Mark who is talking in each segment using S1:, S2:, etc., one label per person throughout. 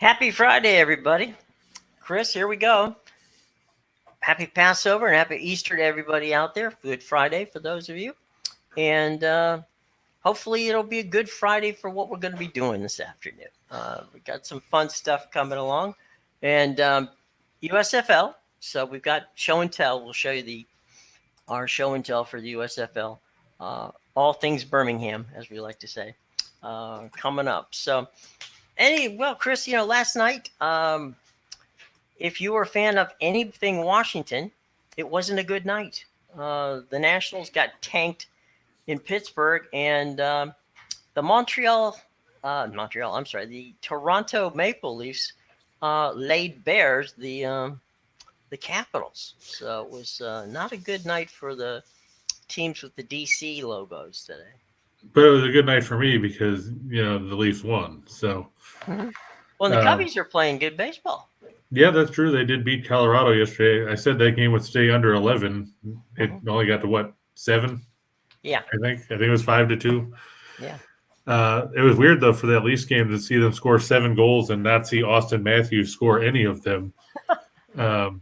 S1: Happy Friday, everybody. Chris, here we go. Happy Passover and happy Easter to everybody out there. Good Friday for those of you. And hopefully it'll be a good Friday for what we're going to be doing this afternoon. We got some fun stuff coming along. And USFL. So we've got show and tell. We'll show you our show and tell for the USFL. All things Birmingham, as we like to say, coming up. So Chris, last night, if you were a fan of anything Washington, it wasn't a good night. The Nationals got tanked in Pittsburgh, and the Toronto Maple Leafs laid bare the Capitals. So it was not a good night for the teams with the DC logos today.
S2: But it was a good night for me because, the Leafs won. So,
S1: Well, the Cubbies are playing good baseball.
S2: Yeah, that's true. They did beat Colorado yesterday. I said that game would stay under 11. It only got to 7?
S1: Yeah.
S2: I think it was 5-2.
S1: Yeah.
S2: It was weird, though, for that Leafs game to see them score 7 goals and not see Austin Matthews score any of them.
S1: So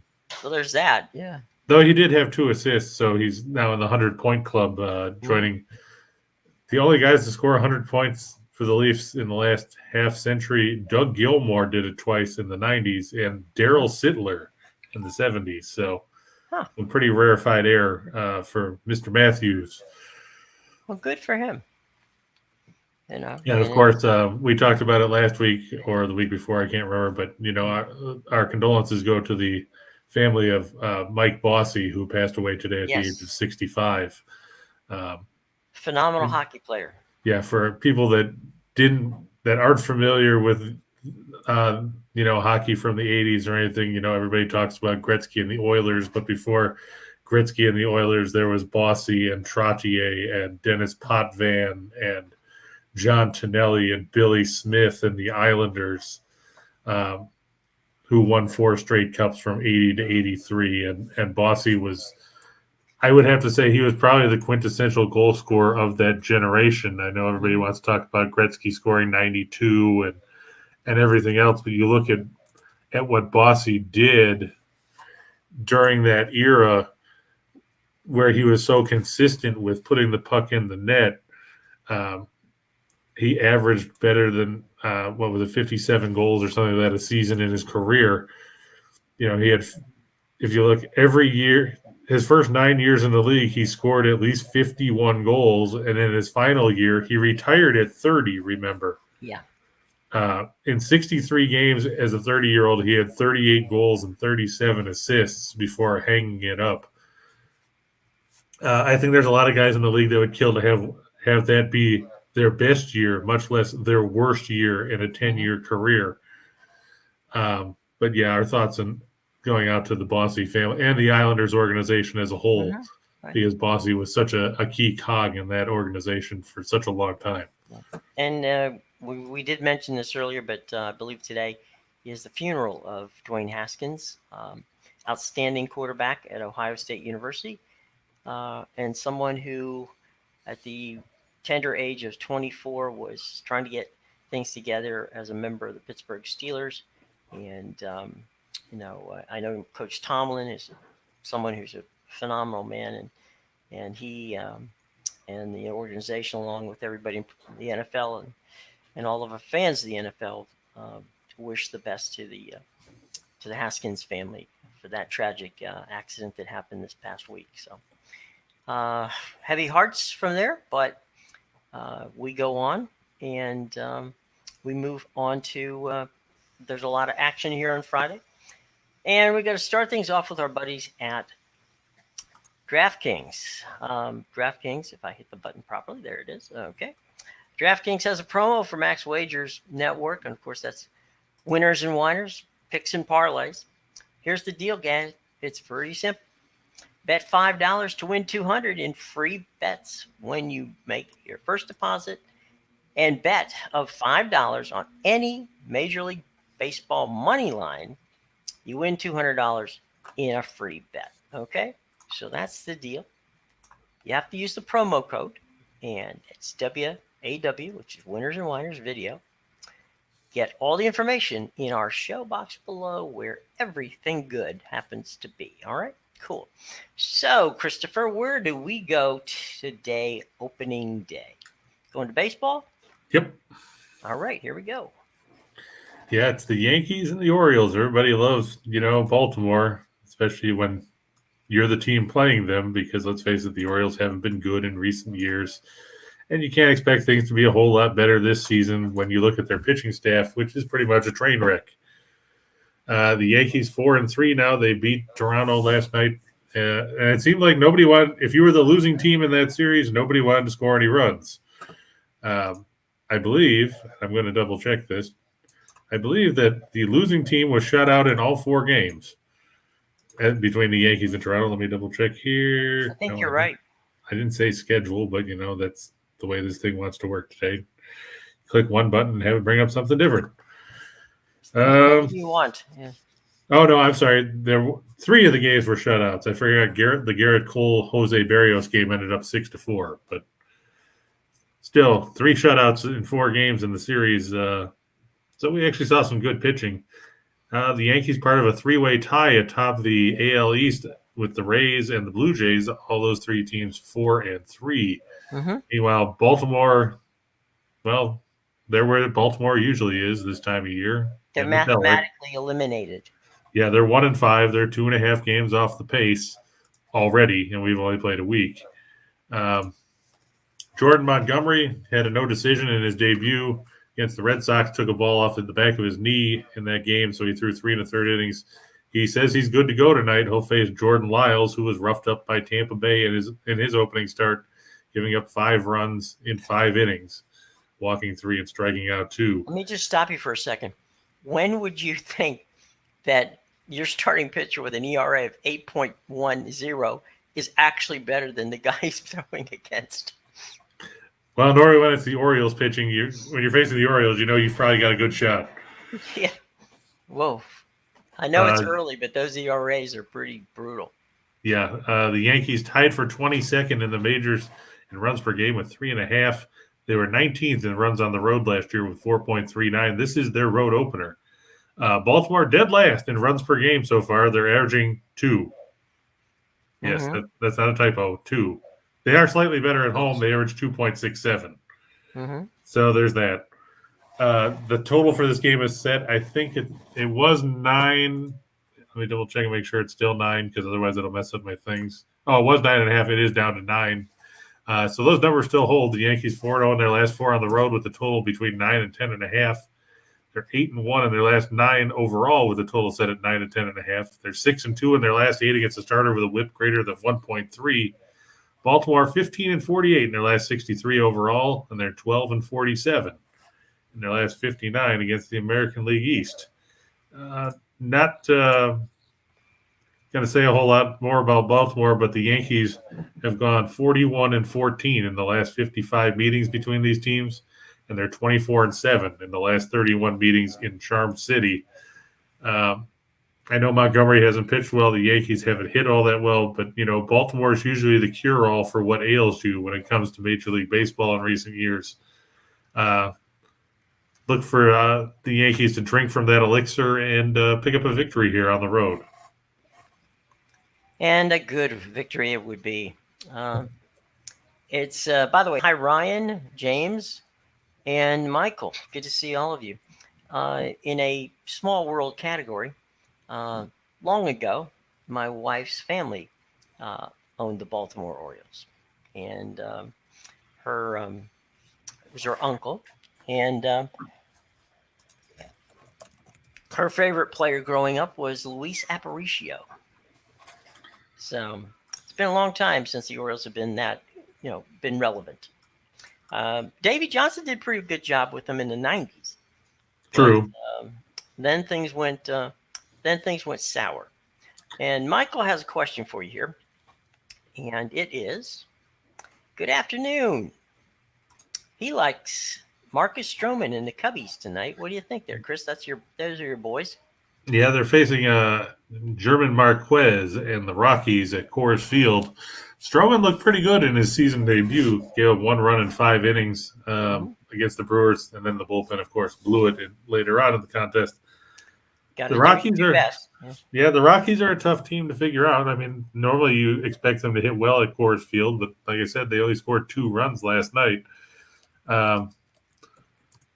S1: there's that. Yeah.
S2: Though he did have 2 assists, so he's now in the 100-point club, joining the only guys to score 100 points for the Leafs in the last half century. Doug Gilmour did it twice in the 90s, and Darryl Sittler in the 70s. So some pretty rarefied air for Mr. Matthews.
S1: Well, good for him.
S2: And of course, we talked about it last week or the week before. I can't remember, but our condolences go to the family of Mike Bossy, who passed away today at the age of 65.
S1: Phenomenal hockey player.
S2: Yeah, for people that aren't familiar with hockey from the 80s or anything, everybody talks about Gretzky and the Oilers, but before Gretzky and the Oilers, there was Bossy and Trottier and Dennis Potvin and John Tonelli and Billy Smith and the Islanders, who won 4 straight cups from 80 to 83. And Bossy was, I would have to say, he was probably the quintessential goal scorer of that generation. I know everybody wants to talk about Gretzky scoring 92 and everything else, but you look at what Bossy did during that era where he was so consistent with putting the puck in the net. He averaged better than 57 goals or something like that a season in his career. He had, if you look every year, his first 9 years in the league, he scored at least 51 goals, and in his final year, he retired at 30. Remember?
S1: Yeah.
S2: In 63 games as a 30-year-old, he had 38 goals and 37 assists before hanging it up. I think there's a lot of guys in the league that would kill to have that be their best year, much less their worst year in a 10-year career. But yeah, our thoughts on going out to the Bossy family and the Islanders organization as a whole, because Bossy was such a key cog in that organization for such a long time.
S1: And we did mention this earlier, but I believe today is the funeral of Dwayne Haskins, outstanding quarterback at Ohio State University, and someone who at the tender age of 24 was trying to get things together as a member of the Pittsburgh Steelers. And, I know Coach Tomlin is someone who's a phenomenal man, and he and the organization, along with everybody in the NFL and all of our fans of the NFL, to wish the best to the Haskins family for that tragic accident that happened this past week. So heavy hearts from there, but we go on and we move on to there's a lot of action here on Friday. And we're going to start things off with our buddies at DraftKings. DraftKings, if I hit the button properly, there it is. Okay. DraftKings has a promo for Max Wagers Network. And, of course, that's winners and whiners, picks and parlays. Here's the deal, guys. It's pretty simple. Bet $5 to win $200 in free bets when you make your first deposit, and bet of $5 on any Major League Baseball money line. You win $200 in a free bet. Okay, so that's the deal. You have to use the promo code, and it's WAW, which is Winners and Whiners Video. Get all the information in our show box below where everything good happens to be. All right, cool. So, Christopher, where do we go today, opening day? Going to baseball?
S2: Yep.
S1: All right, here we go.
S2: Yeah, it's the Yankees and the Orioles. Everybody loves, Baltimore, especially when you're the team playing them, because let's face it, the Orioles haven't been good in recent years. And you can't expect things to be a whole lot better this season when you look at their pitching staff, which is pretty much a train wreck. The Yankees 4-3 now. They beat Toronto last night. And it seemed like nobody wanted, if you were the losing team in that series, nobody wanted to score any runs. I believe, I'm going to double check this, I believe that the losing team was shut out in all 4 games between the Yankees and Toronto. Let me double check here.
S1: I think you're right.
S2: I didn't say schedule, but, that's the way this thing wants to work today. Click one button and have it bring up something different.
S1: What do you want? Yeah.
S2: Oh, no, I'm sorry. 3 of the games were shutouts. I forgot the Garrett Cole Jose Barrios game ended up 6-4, but still 3 shutouts in 4 games in the series. So we actually saw some good pitching. The Yankees part of a 3-way tie atop the AL East with the Rays and the Blue Jays. All those 3 teams 4-3.
S1: Mm-hmm.
S2: Meanwhile, Baltimore, well, they're where Baltimore usually is this time of year.
S1: They're mathematically eliminated.
S2: Yeah, they're 1-5. They're 2.5 games off the pace already, and we've only played a week. Jordan Montgomery had a no decision in his debut against the Red Sox, took a ball off at the back of his knee in that game, so he threw 3 1/3 innings. He says he's good to go tonight. He'll face Jordan Lyles, who was roughed up by Tampa Bay in his opening start, giving up 5 runs in 5 innings, walking 3 and striking out 2.
S1: Let me just stop you for a second. When would you think that your starting pitcher with an ERA of 8.10 is actually better than the guy he's throwing against?
S2: Well, normally when it's the Orioles pitching, when you're facing the Orioles, you've probably got a good shot.
S1: Yeah. Whoa. I know it's early, but those ERAs are pretty brutal.
S2: Yeah. The Yankees tied for 22nd in the majors in runs per game with 3.5. They were 19th in runs on the road last year with 4.39. This is their road opener. Baltimore dead last in runs per game so far. They're averaging 2. Yes, that's not a typo, 2. They are slightly better at home. They average 2.67.
S1: Mm-hmm.
S2: So there's that. The total for this game is set. I think it was 9. Let me double check and make sure it's still 9, because otherwise it'll mess up my things. Oh, it was 9.5. It is down to 9. So those numbers still hold. The Yankees 4-0 in their last 4 on the road with a total between 9 and 10.5. They're 8-1 in their last 9 overall with a total set at 9 and 10.5. They're 6-2 in their last 8 against a starter with a WHIP greater than 1.3. Baltimore 15-48 in their last 63 overall, and they're 12-47 in their last 59 against the American League East. Not going to say a whole lot more about Baltimore, but the Yankees have gone 41-14 in the last 55 meetings between these teams, and they're 24-7 in the last 31 meetings in Charm City. I know Montgomery hasn't pitched well. The Yankees haven't hit all that well, but, Baltimore is usually the cure-all for what ails you when it comes to Major League Baseball in recent years. Look for the Yankees to drink from that elixir and pick up a victory here on the road.
S1: And a good victory it would be. It's, by the way, hi, Ryan, James, and Michael. Good to see all of you. In a small world category, long ago, my wife's family owned the Baltimore Orioles. And it was her uncle. And her favorite player growing up was Luis Aparicio. So it's been a long time since the Orioles have been been relevant. Davey Johnson did a pretty good job with them in the 90s.
S2: True.
S1: But, then things went sour. And Michael has a question for you here. And it is, good afternoon. He likes Marcus Stroman and the Cubbies tonight. What do you think there, Chris? Those are your boys.
S2: Yeah, they're facing German Marquez and the Rockies at Coors Field. Stroman looked pretty good in his season debut. Gave up 1 run in 5 innings against the Brewers, and then the bullpen, of course, blew it later on in the contest.
S1: Got
S2: The
S1: to do what you
S2: Rockies
S1: do
S2: are,
S1: best.
S2: yeah, the Rockies are a tough team to figure out. I mean, normally you expect them to hit well at Coors Field, but like I said, they only scored 2 runs last night.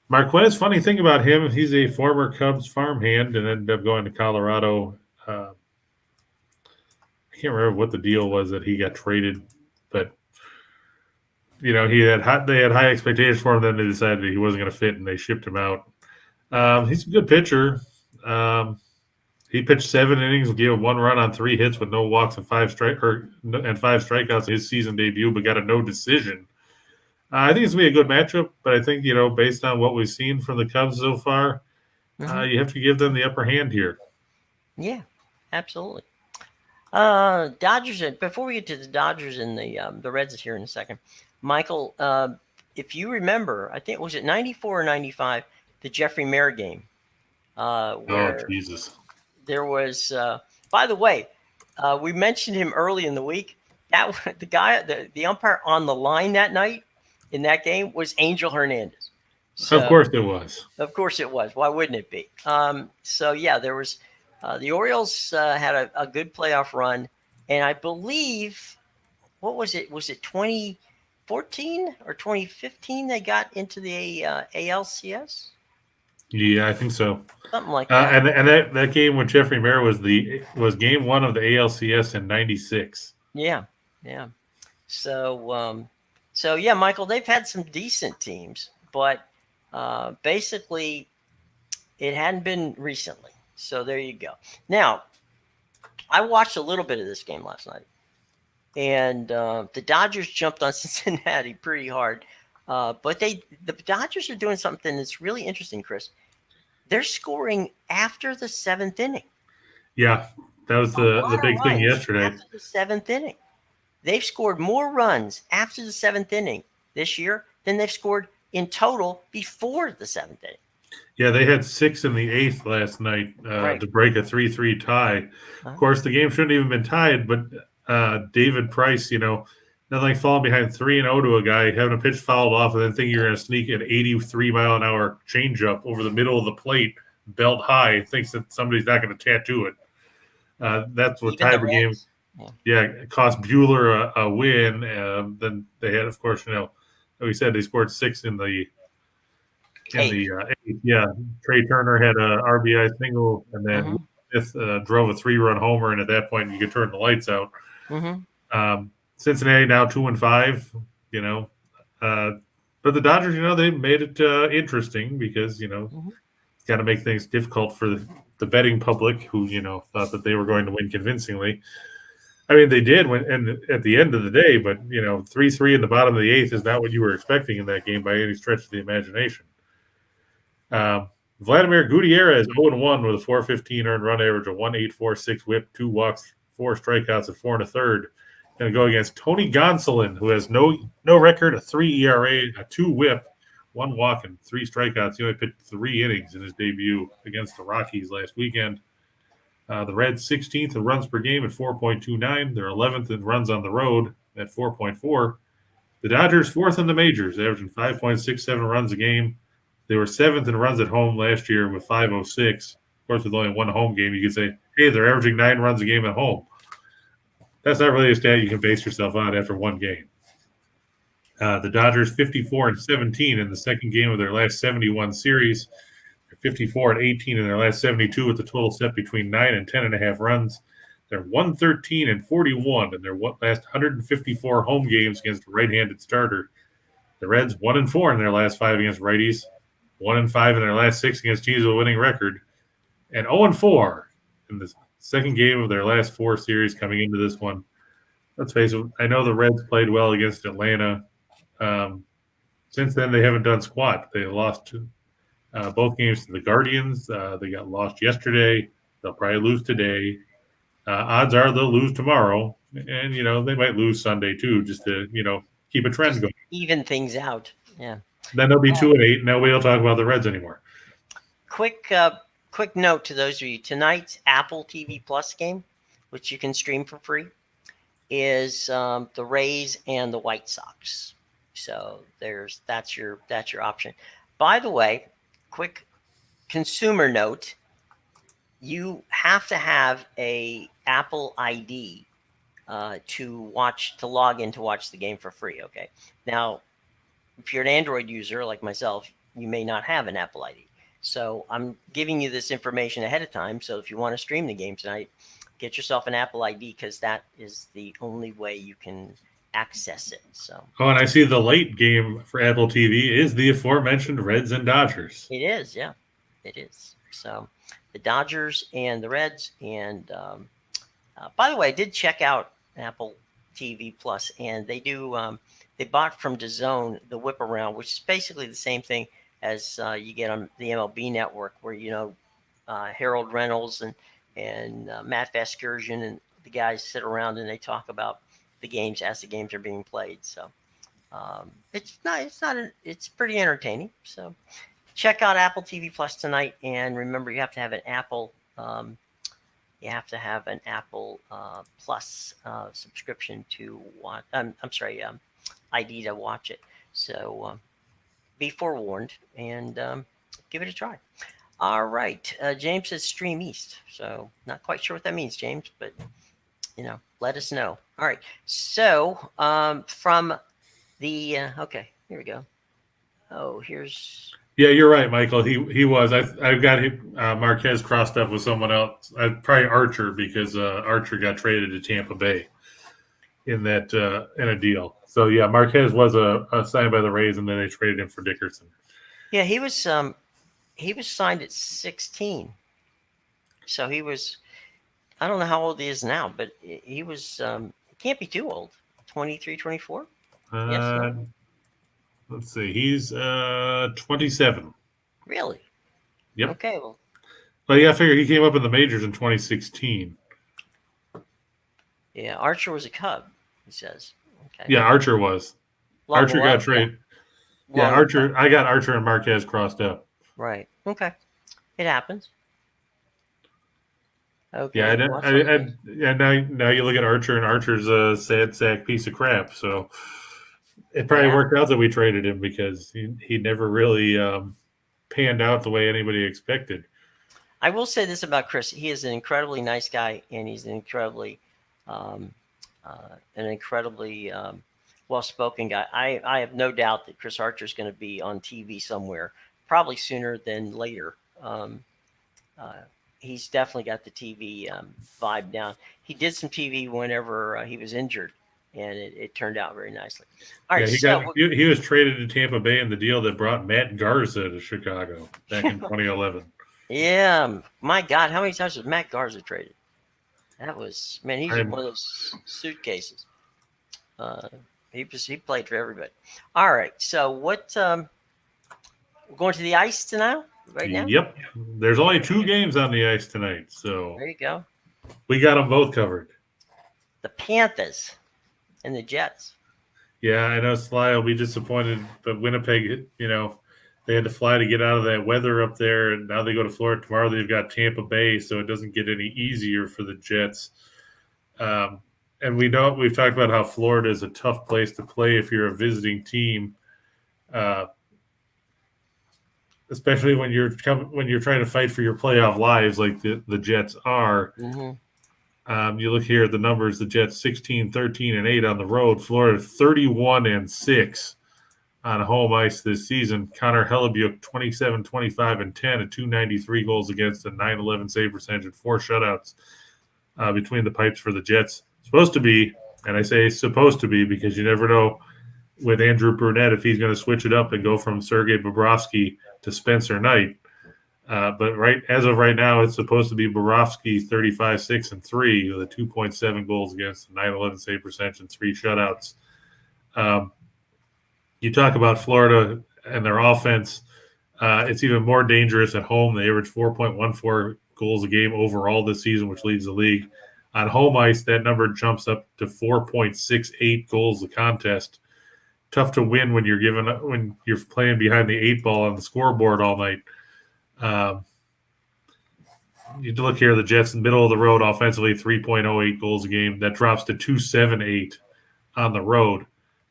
S2: Marquez, funny thing about him, he's a former Cubs farmhand and ended up going to Colorado. I can't remember what the deal was that he got traded, but they had high expectations for him. Then they decided he wasn't going to fit, and they shipped him out. He's a good pitcher. He pitched 7 innings, gave 1 run on 3 hits with no walks and 5 strikeouts in his season debut, but got a no decision. I think it's going to be a good matchup, but I think, based on what we've seen from the Cubs so far, you have to give them the upper hand here.
S1: Yeah, absolutely. Dodgers. Before we get to the Dodgers and the Reds here in a second, Michael, if you remember, I think was it 94 or 95, the Jeffrey Mayer game, where
S2: Jesus.
S1: There was. By the way, we mentioned him early in the week. That the guy, the umpire on the line that night in that game was Angel Hernandez. So,
S2: of course it was.
S1: Of course it was. Why wouldn't it be? So yeah, there was. The Orioles had a good playoff run, and I believe, what was it? Was it 2014 or 2015 they got into the ALCS?
S2: Yeah, I think so.
S1: Something like that.
S2: And that game with Jeffrey Mayer was game 1 of the ALCS in '96.
S1: Yeah. So yeah, Michael, they've had some decent teams, but basically it hadn't been recently. So there you go. Now, I watched a little bit of this game last night, and the Dodgers jumped on Cincinnati pretty hard. But the Dodgers are doing something that's really interesting, Chris. They're scoring after the 7th inning.
S2: Yeah, that was the big thing yesterday.
S1: After the 7th inning. They've scored more runs after the 7th inning this year than they've scored in total before the 7th inning.
S2: Yeah, they had 6 in the 8th last night to break a 3-3 tie. Of course, the game shouldn't have even been tied, but David Price, nothing like falling behind 3-0 to a guy, having a pitch fouled off, and then thinking you're going to sneak an 83-mile-an-hour changeup over the middle of the plate, belt high, thinks that somebody's not going to tattoo it. That's what tied the game. Yeah, it cost Buehler a win. Then they had, of course, like we said, they scored 6 in the 8th. Yeah, Trey Turner had a RBI single, and then Smith drove a 3-run homer, and at that point you could turn the lights out. Cincinnati now 2-5, but the Dodgers, they made it interesting because it's got to make things difficult for the betting public who thought that they were going to win convincingly. I mean, they did win, and at the end of the day, but 3-3 in the bottom of the 8th is not what you were expecting in that game by any stretch of the imagination. Vladimir Gutierrez 0-1 with a 415 earned run average, a 1.846 whip, 2 walks, 4 strikeouts, and 4 1/3. Going to go against Tony Gonsolin, who has no record, a 3 ERA, a 2 whip, 1 walk, and 3 strikeouts. He only pitched 3 innings in his debut against the Rockies last weekend. The Reds 16th in runs per game at 4.29. They're 11th in runs on the road at 4.4. The Dodgers 4th in the majors, averaging 5.67 runs a game. They were 7th in runs at home last year with 5.06. Of course, with only 1 home game, you could say, hey, they're averaging 9 runs a game at home. That's not really a stat you can base yourself on after 1 game. The Dodgers 54-17 in the second game of their last 71 series. They're 54-18 in their last 72 with the total set between 9 and 10.5 runs. They're 113-41 in their last 154 home games against a right-handed starter. The Reds 1-4 in their last 5 against righties, 1-5 in their last 6 against teams with a winning record, and 0-4 in the second game of their last 4 series coming into this one. Let's face it, I know the Reds played well against Atlanta. Since then, they haven't done squat. They lost both games to the Guardians. They got lost yesterday. They'll probably lose today. Odds are they'll lose tomorrow. And, they might lose Sunday too, just to, keep a trend going.
S1: Even things out. Yeah.
S2: Then they'll be 2-8. Nobody will talk about the Reds anymore.
S1: Quick note to those of you. Tonight's Apple TV Plus game, which you can stream for free, is the Rays and the White Sox. So that's your option. By the way, quick consumer note: you have to have a Apple ID to log in to watch the game for free. Okay. Now, if you're an Android user like myself, you may not have an Apple ID. So I'm giving you this information ahead of time. So if you want to stream the game tonight, get yourself an Apple ID because that is the only way you can access it. So
S2: Oh, and I see the late game for Apple TV is the aforementioned Reds and Dodgers.
S1: it is, yeah, it is. So the Dodgers and the Reds. And by the way, I did check out Apple TV Plus, and they bought from DAZN the Whip Around, which is basically the same thing as you get on the MLB Network, where Harold Reynolds and Matt Vasgersian and the guys sit around and they talk about the games as the games are being played. So it's pretty entertaining. So check out Apple TV Plus tonight, and remember you have to have an Apple. Plus subscription to watch. I'm sorry, ID to watch it. So be forewarned and give it a try. All right. James says Stream East. So not quite sure what that means, James, but let us know. All right. So from the okay, here we go. Oh, here's.
S2: Yeah, you're right, Michael. He was. I've got Marquez crossed up with someone else. Probably Archer, because Archer got traded to Tampa Bay in a deal. So yeah, Marquez was signed by the Rays, and then they traded him for Dickerson.
S1: Yeah, he was signed at 16. So he was. I don't know how old he is now, but he was. He can't be too old. 23, 24? Yes. No?
S2: Let's see. He's 27.
S1: Really?
S2: Yep.
S1: Okay. Well,
S2: yeah, I figure he came up in the majors in 2016.
S1: Yeah, Archer was a Cub, he says. Okay.
S2: Yeah, Archer was. Archer got traded. Yeah, Archer. I got Archer and Marquez crossed up.
S1: Right. Okay. It happens. Okay.
S2: Yeah, now you look at Archer, and Archer's a sad sack piece of crap. So it probably worked out that we traded him, because he never really panned out the way anybody expected.
S1: I will say this about Chris: he is an incredibly nice guy, and he's an incredibly well-spoken guy. I have no doubt that Chris Archer is going to be on TV somewhere, probably sooner than later. He's definitely got the TV vibe down. He did some TV whenever he was injured, and it turned out very nicely. All right,
S2: he was traded to Tampa Bay in the deal that brought Matt Garza to Chicago back in 2011.
S1: Yeah, my God, how many times was Matt Garza traded? That was, man, he's one of those suitcases. He played for everybody. All right, so what? We're going to the ice tonight. Right now?
S2: Yep. There's only 2 games on the ice tonight, so
S1: there you go.
S2: We got them both covered.
S1: The Panthers and the Jets.
S2: Yeah, I know Sly will be disappointed, but Winnipeg, they had to fly to get out of that weather up there, and now they go to Florida tomorrow. They've got Tampa Bay, so it doesn't get any easier for the Jets. And we've talked about how Florida is a tough place to play if you're a visiting team. Especially when you're trying to fight for your playoff lives like the Jets are.
S1: Mm-hmm.
S2: You look here at the numbers: the Jets 16, 13, and 8 on the road. Florida 31 and 6 on home ice this season. Connor Hellebuyck 27, 25, and 10 at 293 goals against, a 911 save percentage, and 4 shutouts between the pipes for the Jets. Supposed to be, and I say supposed to be because you never know with Andrew Brunette if he's going to switch it up and go from Sergei Bobrovsky to Spencer Knight. But as of right now, it's supposed to be Bobrovsky 35, 6, and 3 with a 2.7 goals against, a 911 save percentage, and 3 shutouts. You talk about Florida and their offense. It's even more dangerous at home. They average 4.14 goals a game overall this season, which leads the league. On home ice, that number jumps up to 4.68 goals a contest. Tough to win when you're playing behind the 8 ball on the scoreboard all night. You look here, the Jets in the middle of the road offensively, 3.08 goals a game. That drops to 2.78 on the road.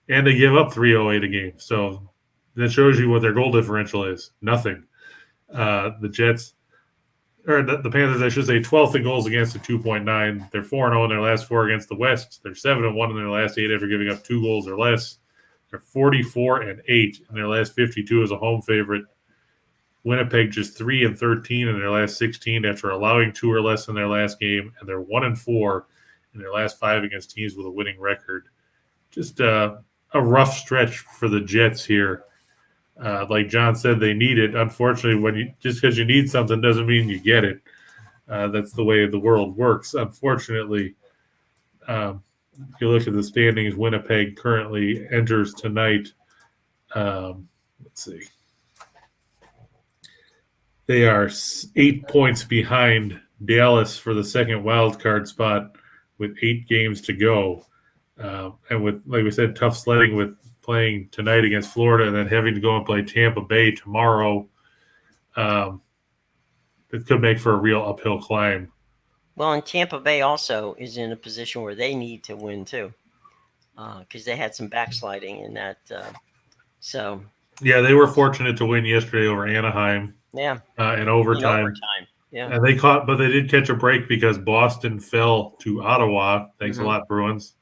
S2: and they give up 308 a game. So that shows you what their goal differential is. Nothing. The Jets, or the Panthers, I should say, 12th in goals against at 2.9. They're 4-0 in their last 4 against the West. They're 7-1 in their last 8 after giving up 2 goals or less. They're 44-8 in their last 52 as a home favorite. Winnipeg just 3-13 in their last 16 after allowing 2 or less in their last game, and they're 1-4 in their last 5 against teams with a winning record. Just a rough stretch for the Jets here. Like John said, they need it. Unfortunately, just because you need something doesn't mean you get it. That's the way the world works. Unfortunately, if you look at the standings, Winnipeg currently enters tonight. Let's see. They are 8 points behind Dallas for the second wild card spot with 8 games to go. And with, like we said, tough sledding with playing tonight against Florida and then having to go and play Tampa Bay tomorrow. It could make for a real uphill climb.
S1: Well, and Tampa Bay also is in a position where they need to win too, because they had some backsliding in that. So
S2: yeah, they were fortunate to win yesterday over Anaheim.
S1: Yeah,
S2: in overtime.
S1: Yeah,
S2: and but they did catch a break because Boston fell to Ottawa. Thanks a lot, Bruins.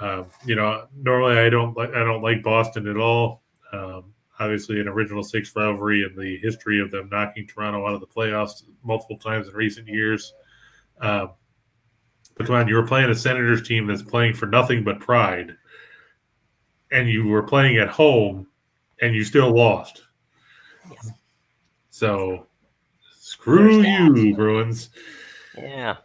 S2: Normally I don't like Boston at all. Obviously, an original 6 rivalry in the history of them knocking Toronto out of the playoffs multiple times in recent years. But come on, you were playing a Senators team that's playing for nothing but pride, and you were playing at home, and you still lost.
S1: Yeah.
S2: So, screw you, Bruins.
S1: Yeah.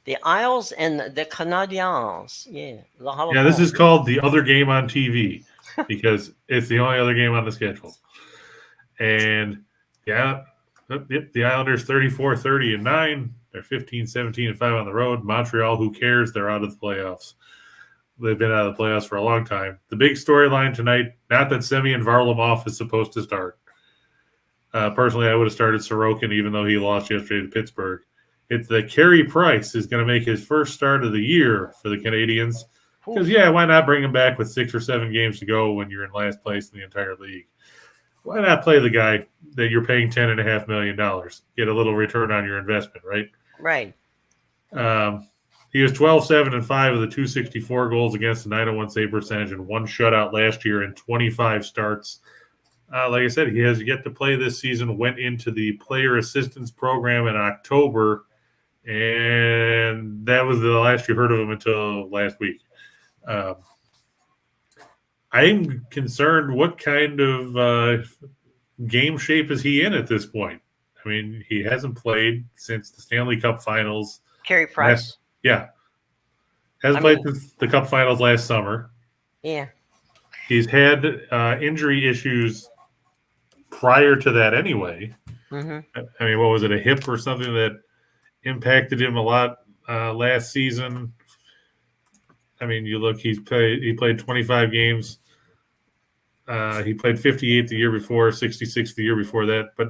S1: The Isles and the Canadiens. Yeah.
S2: Yeah, this is called the other game on TV because it's the only other game on the schedule. And, yeah, the Islanders 34-30-9. They're 15-17-5 on the road. Montreal, who cares? They're out of the playoffs. They've been out of the playoffs for a long time. The big storyline tonight, not that Semyon Varlamov is supposed to start. Personally, I would have started Sorokin, even though he lost yesterday to Pittsburgh. It's that Carey Price is going to make his first start of the year for the Canadiens. Because, why not bring him back with 6 or 7 games to go when you're in last place in the entire league? Why not play the guy that you're paying $10.5 million? Get a little return on your investment, right?
S1: Right.
S2: He was 12-7-5 of the 264 goals against a .901 save percentage and 1 shutout last year in 25 starts. Like I said, he has yet to play this season, went into the player assistance program in October, and that was the last you heard of him until last week. I'm concerned what kind of game shape is he in at this point? I mean, he hasn't played since the Stanley Cup Finals.
S1: Carey Price?
S2: Hasn't played since the Cup Finals last summer.
S1: Yeah.
S2: He's had injury issues prior to that anyway.
S1: Mm-hmm.
S2: I mean, what was it, a hip or something that impacted him a lot last season? I mean, you look, he played 25 games. He played 58 the year before, 66 the year before that, but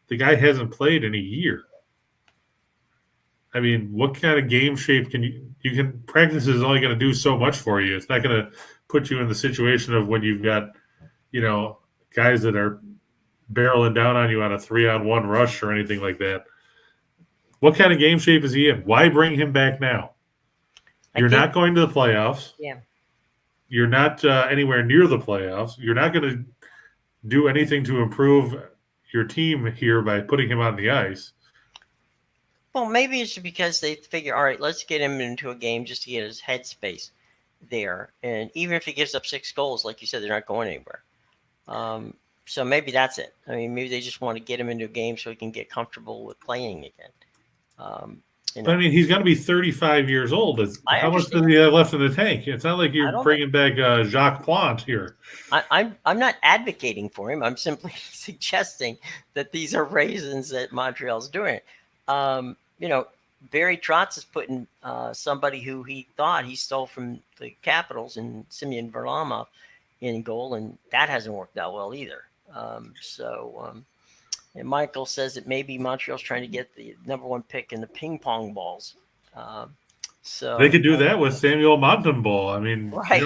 S2: the guy hasn't played in a year. I mean, what kind of game shape you can practice is only going to do so much for you. It's not going to put you in the situation of when you've got, guys that are barreling down on you on a 3-on-1 rush or anything like that. What kind of game shape is he in? Why bring him back now? You're not going to the playoffs.
S1: Yeah.
S2: You're not anywhere near the playoffs. You're not going to do anything to improve your team here by putting him on the ice.
S1: Well, maybe it's because they figure, all right, let's get him into a game just to get his headspace there. And even if he gives up 6 goals, like you said, they're not going anywhere. So maybe that's it. I mean, maybe they just want to get him into a game so he can get comfortable with playing again.
S2: I mean, he's going to be 35 years old. How much does he have left in the tank? It's not like you're bringing back Jacques Plante here.
S1: I'm not advocating for him. I'm simply suggesting that these are raisins that Montreal's doing. Barry Trotz is putting somebody who he thought he stole from the Capitals and Semyon Varlamov in goal, and that hasn't worked out well either. And Michael says that maybe Montreal's trying to get the number 1 pick in the ping pong balls. So
S2: They could do that with Samuel Montembeault. I mean,
S1: right.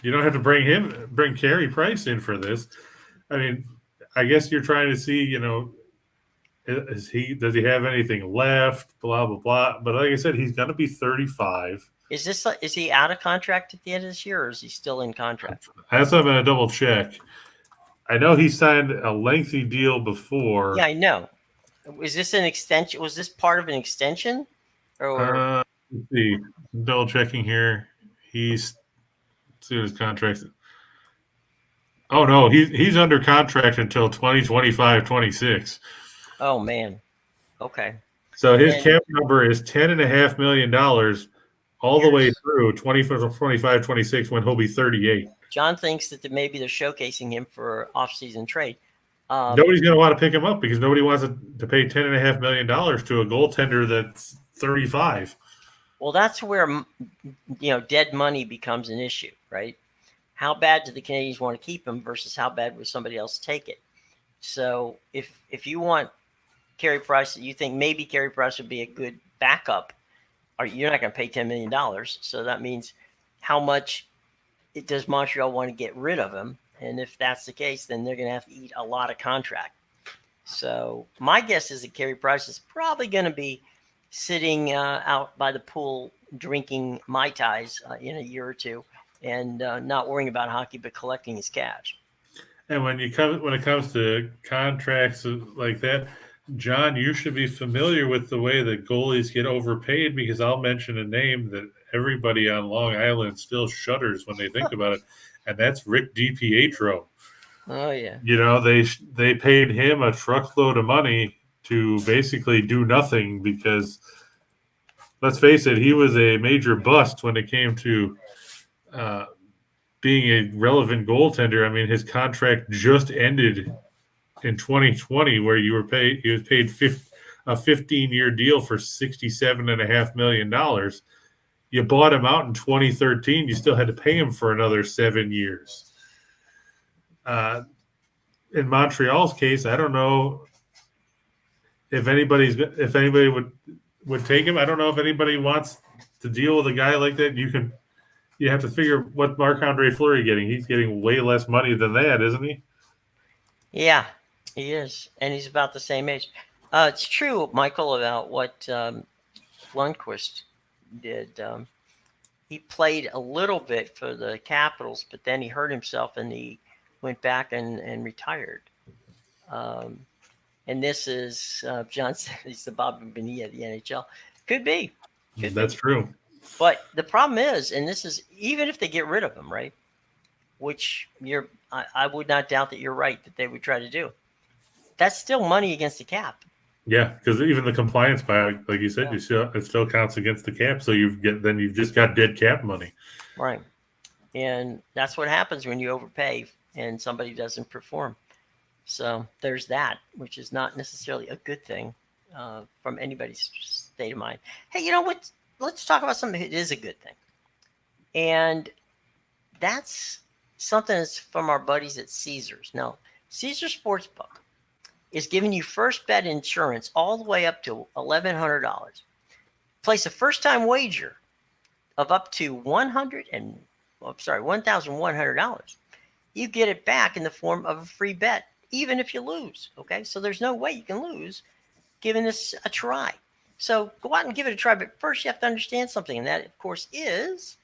S2: you don't have to bring Carey Price in for this. I mean, I guess you're trying to see, does he have anything left? Blah blah blah. But like I said, he's going to be 35.
S1: Is he out of contract at the end of this year, or is he still in contract?
S2: That's what I'm going to double check. I know he signed a lengthy deal before.
S1: Yeah, I know. Is this an extension? Was this part of an extension? Or
S2: Let's see. Double checking here. Let's see what his contract. Oh no, he's under contract until 2025, 26.
S1: oh man, okay.
S2: So his
S1: And
S2: cap number is $10.5 million all the way through 25, 26 when he'll be 38.
S1: John thinks that maybe they're showcasing him for off-season trade.
S2: Nobody's going to want to pick him up because nobody wants to pay $10.5 million to a goaltender that's 35.
S1: Well, that's where dead money becomes an issue, right? How bad do the Canadiens want to keep him versus how bad would somebody else take it? So if you want Carey Price, you think maybe Carey Price would be a good backup, or you're not going to pay $10 million. So that means how much does Montreal want to get rid of him? And if that's the case, then they're going to have to eat a lot of contract. So my guess is that Carey Price is probably going to be sitting out by the pool drinking Mai Tais in a year or two and not worrying about hockey, but collecting his cash.
S2: And when it comes to contracts like that, John, you should be familiar with the way that goalies get overpaid, because I'll mention a name that everybody on Long Island still shudders when they think about it, and that's Rick DiPietro.
S1: Oh yeah.
S2: They paid him a truckload of money to basically do nothing because, let's face it, he was a major bust when it came to being a relevant goaltender. I mean, his contract just ended in 2020, where he was paid a 15-year deal for $67.5 million. You bought him out in 2013. You still had to pay him for another 7 years. In Montreal's case, I don't know if anybody would take him. I don't know if anybody wants to deal with a guy like that. You have to figure what Marc-Andre Fleury getting. He's getting way less money than that, isn't he?
S1: Yeah, he is, and he's about the same age. It's true, Michael, about what Lundqvist did. He played a little bit for the Capitals, but then he hurt himself and he went back and retired. And this is, John said, he's the Bobby Bonilla of the NHL. Could be.
S2: That's true.
S1: But the problem is, and this is even if they get rid of him, right? Which I would not doubt that you're right that they would try to do. That's still money against the cap.
S2: Yeah, because even the compliance buy, like you said, it still counts against the cap. So you've just got dead cap money.
S1: Right. And that's what happens when you overpay and somebody doesn't perform. So there's that, which is not necessarily a good thing from anybody's state of mind. Hey, you know what? Let's talk about something that is a good thing. And that's something that's from our buddies at Caesars. Now, Caesars Sportsbook is giving you first bet insurance all the way up to $1,100. Place a first-time wager of up to $1,100. You get it back in the form of a free bet, even if you lose. Okay, so there's no way you can lose giving this a try. So go out and give it a try. But first, you have to understand something, and that, of course, is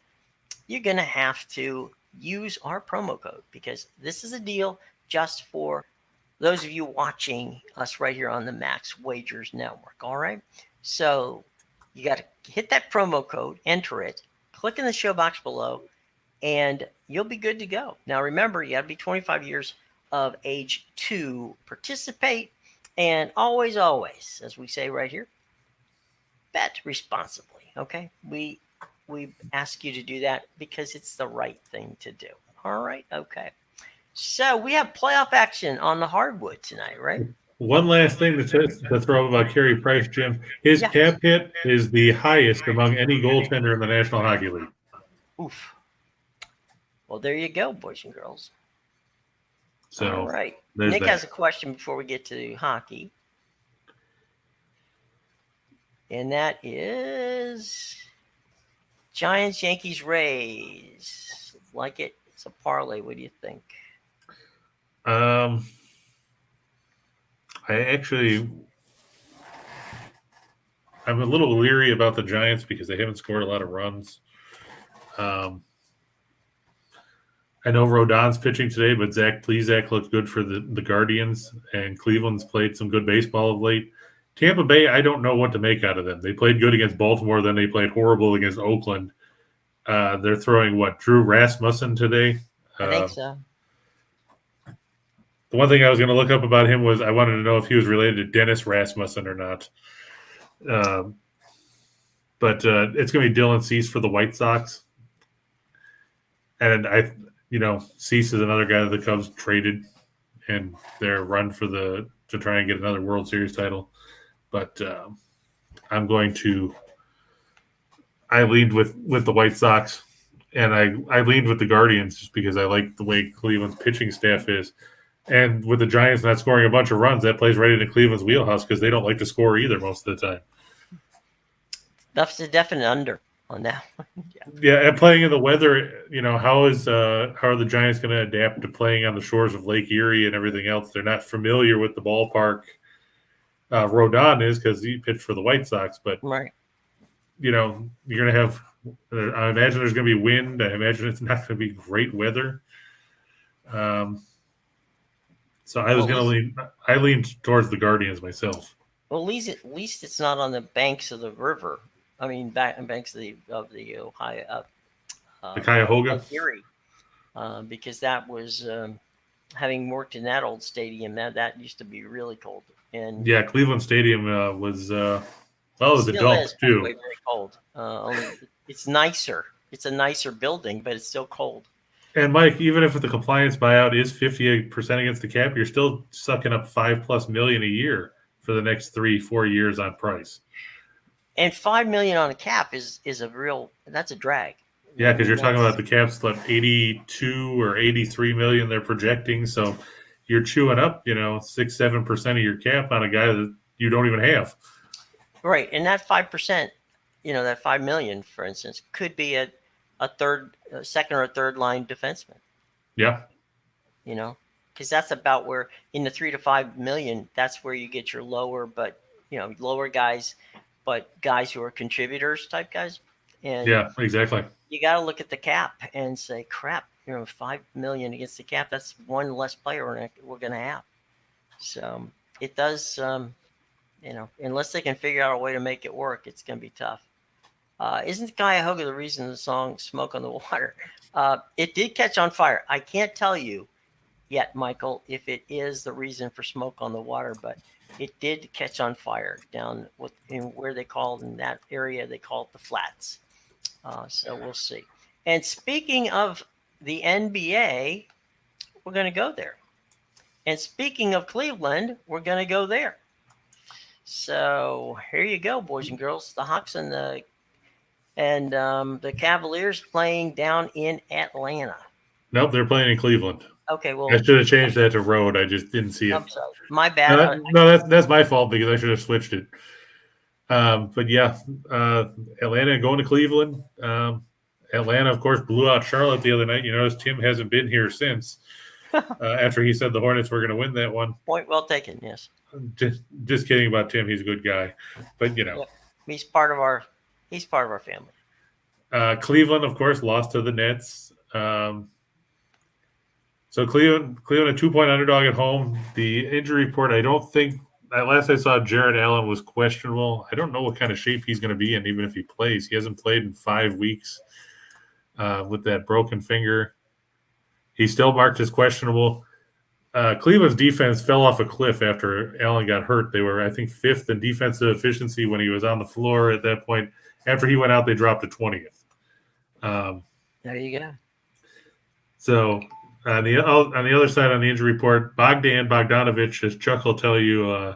S1: you're going to have to use our promo code, because this is a deal just for those of you watching us right here on the Max Wagers Network. All right. So you got to hit that promo code, enter it, click in the show box below, and you'll be good to go. Now, remember, you got to be 25 years of age to participate. And always, always, as we say right here, bet responsibly. Okay. We ask you to do that because it's the right thing to do. All right. Okay. So we have playoff action on the hardwood tonight, right?
S2: One last thing to throw about Carey Price, Jim. His cap hit is the highest among any goaltender in the National Hockey League.
S1: Oof. Well, there you go, boys and girls.
S2: So,
S1: all right. Nick has a question before we get to hockey. And that is, Giants, Yankees, Rays. Like it? It's a parlay. What do you think?
S2: I actually, I'm a little leery about the Giants because they haven't scored a lot of runs. I know Rodon's pitching today, but Zach Plesac looked good for the Guardians, and Cleveland's played some good baseball of late. Tampa Bay, I don't know what to make out of them. They played good against Baltimore, then they played horrible against Oakland. They're throwing, Drew Rasmussen today?
S1: I think so.
S2: The one thing I was going to look up about him was I wanted to know if he was related to Dennis Rasmussen or not. But it's going to be Dylan Cease for the White Sox. And Cease is another guy that the Cubs traded in their run to try and get another World Series title. But I lead with the White Sox, and I lead with the Guardians just because I like the way Cleveland's pitching staff is. And with the Giants not scoring a bunch of runs, that plays right into Cleveland's wheelhouse because they don't like to score either most of the time.
S1: That's a definite under on that one.
S2: Yeah, and playing in the weather, how are the Giants going to adapt to playing on the shores of Lake Erie and everything else? They're not familiar with the ballpark. Rodon is because he pitched for the White Sox, but
S1: right.
S2: You're going to have. I imagine there's going to be wind. I imagine it's not going to be great weather. So I was going to lean. I leaned towards the Guardians myself.
S1: Well, at least it's not on the banks of the river. I mean, banks of the Ohio,
S2: the Cuyahoga,
S1: Erie, because that was having worked in that old stadium. That used to be really cold. And
S2: yeah, Cleveland Stadium was it was adult too.
S1: Very cold. Only it's nicer. It's a nicer building, but it's still cold.
S2: And Mike, even if the compliance buyout is 58% against the cap, you're still sucking up $5+ million a year for the next 3-4 years on price.
S1: And $5 million on a cap is that's a drag.
S2: Yeah, because you're talking about the cap's 82 or 83 million they're projecting, so you're chewing up 6-7% of your cap on a guy that you don't even have. Right,
S1: and that 5%, that $5 million, for instance, could be a second or third line defenseman.
S2: Yeah.
S1: Because that's about where in the $3 to $5 million, that's where you get your lower guys, but guys who are contributors type guys. And
S2: yeah, exactly.
S1: You got to look at the cap and say, crap, $5 million against the cap. That's one less player we're going to have. So it does, unless they can figure out a way to make it work, it's going to be tough. Isn't Cuyahoga the reason the song Smoke on the Water? It did catch on fire. I can't tell you yet, Michael, if it is the reason for Smoke on the Water, but it did catch on fire down where they called in that area. They call it the Flats. So we'll see. And speaking of the NBA, we're going to go there. And speaking of Cleveland, we're going to go there. So here you go, boys and girls. The Hawks and the Cavaliers playing down in Atlanta.
S2: Nope, they're playing in Cleveland.
S1: Okay, well,
S2: I should have changed that to road. I just didn't see it.
S1: I'm sorry. My bad.
S2: No, that's my fault because I should have switched it. But yeah, Atlanta going to Cleveland. Atlanta, of course, blew out Charlotte the other night. You notice Tim hasn't been here since after he said the Hornets were going to win that one.
S1: Point well taken. Yes.
S2: Just kidding about Tim. He's a good guy, but
S1: he's part of our family.
S2: Cleveland, of course, lost to the Nets. So Cleveland a 2-point underdog at home. The injury report, I don't think. Last I saw, Jared Allen was questionable. I don't know what kind of shape he's going to be in, even if he plays. He hasn't played in 5 weeks with that broken finger. He's still marked as questionable. Cleveland's defense fell off a cliff after Allen got hurt. They were, I think, 5th in defensive efficiency when he was on the floor at that point. After he went out, they dropped to 20th.
S1: There you go.
S2: So on the other side, on the injury report, Bogdanovich, as Chuck will tell you,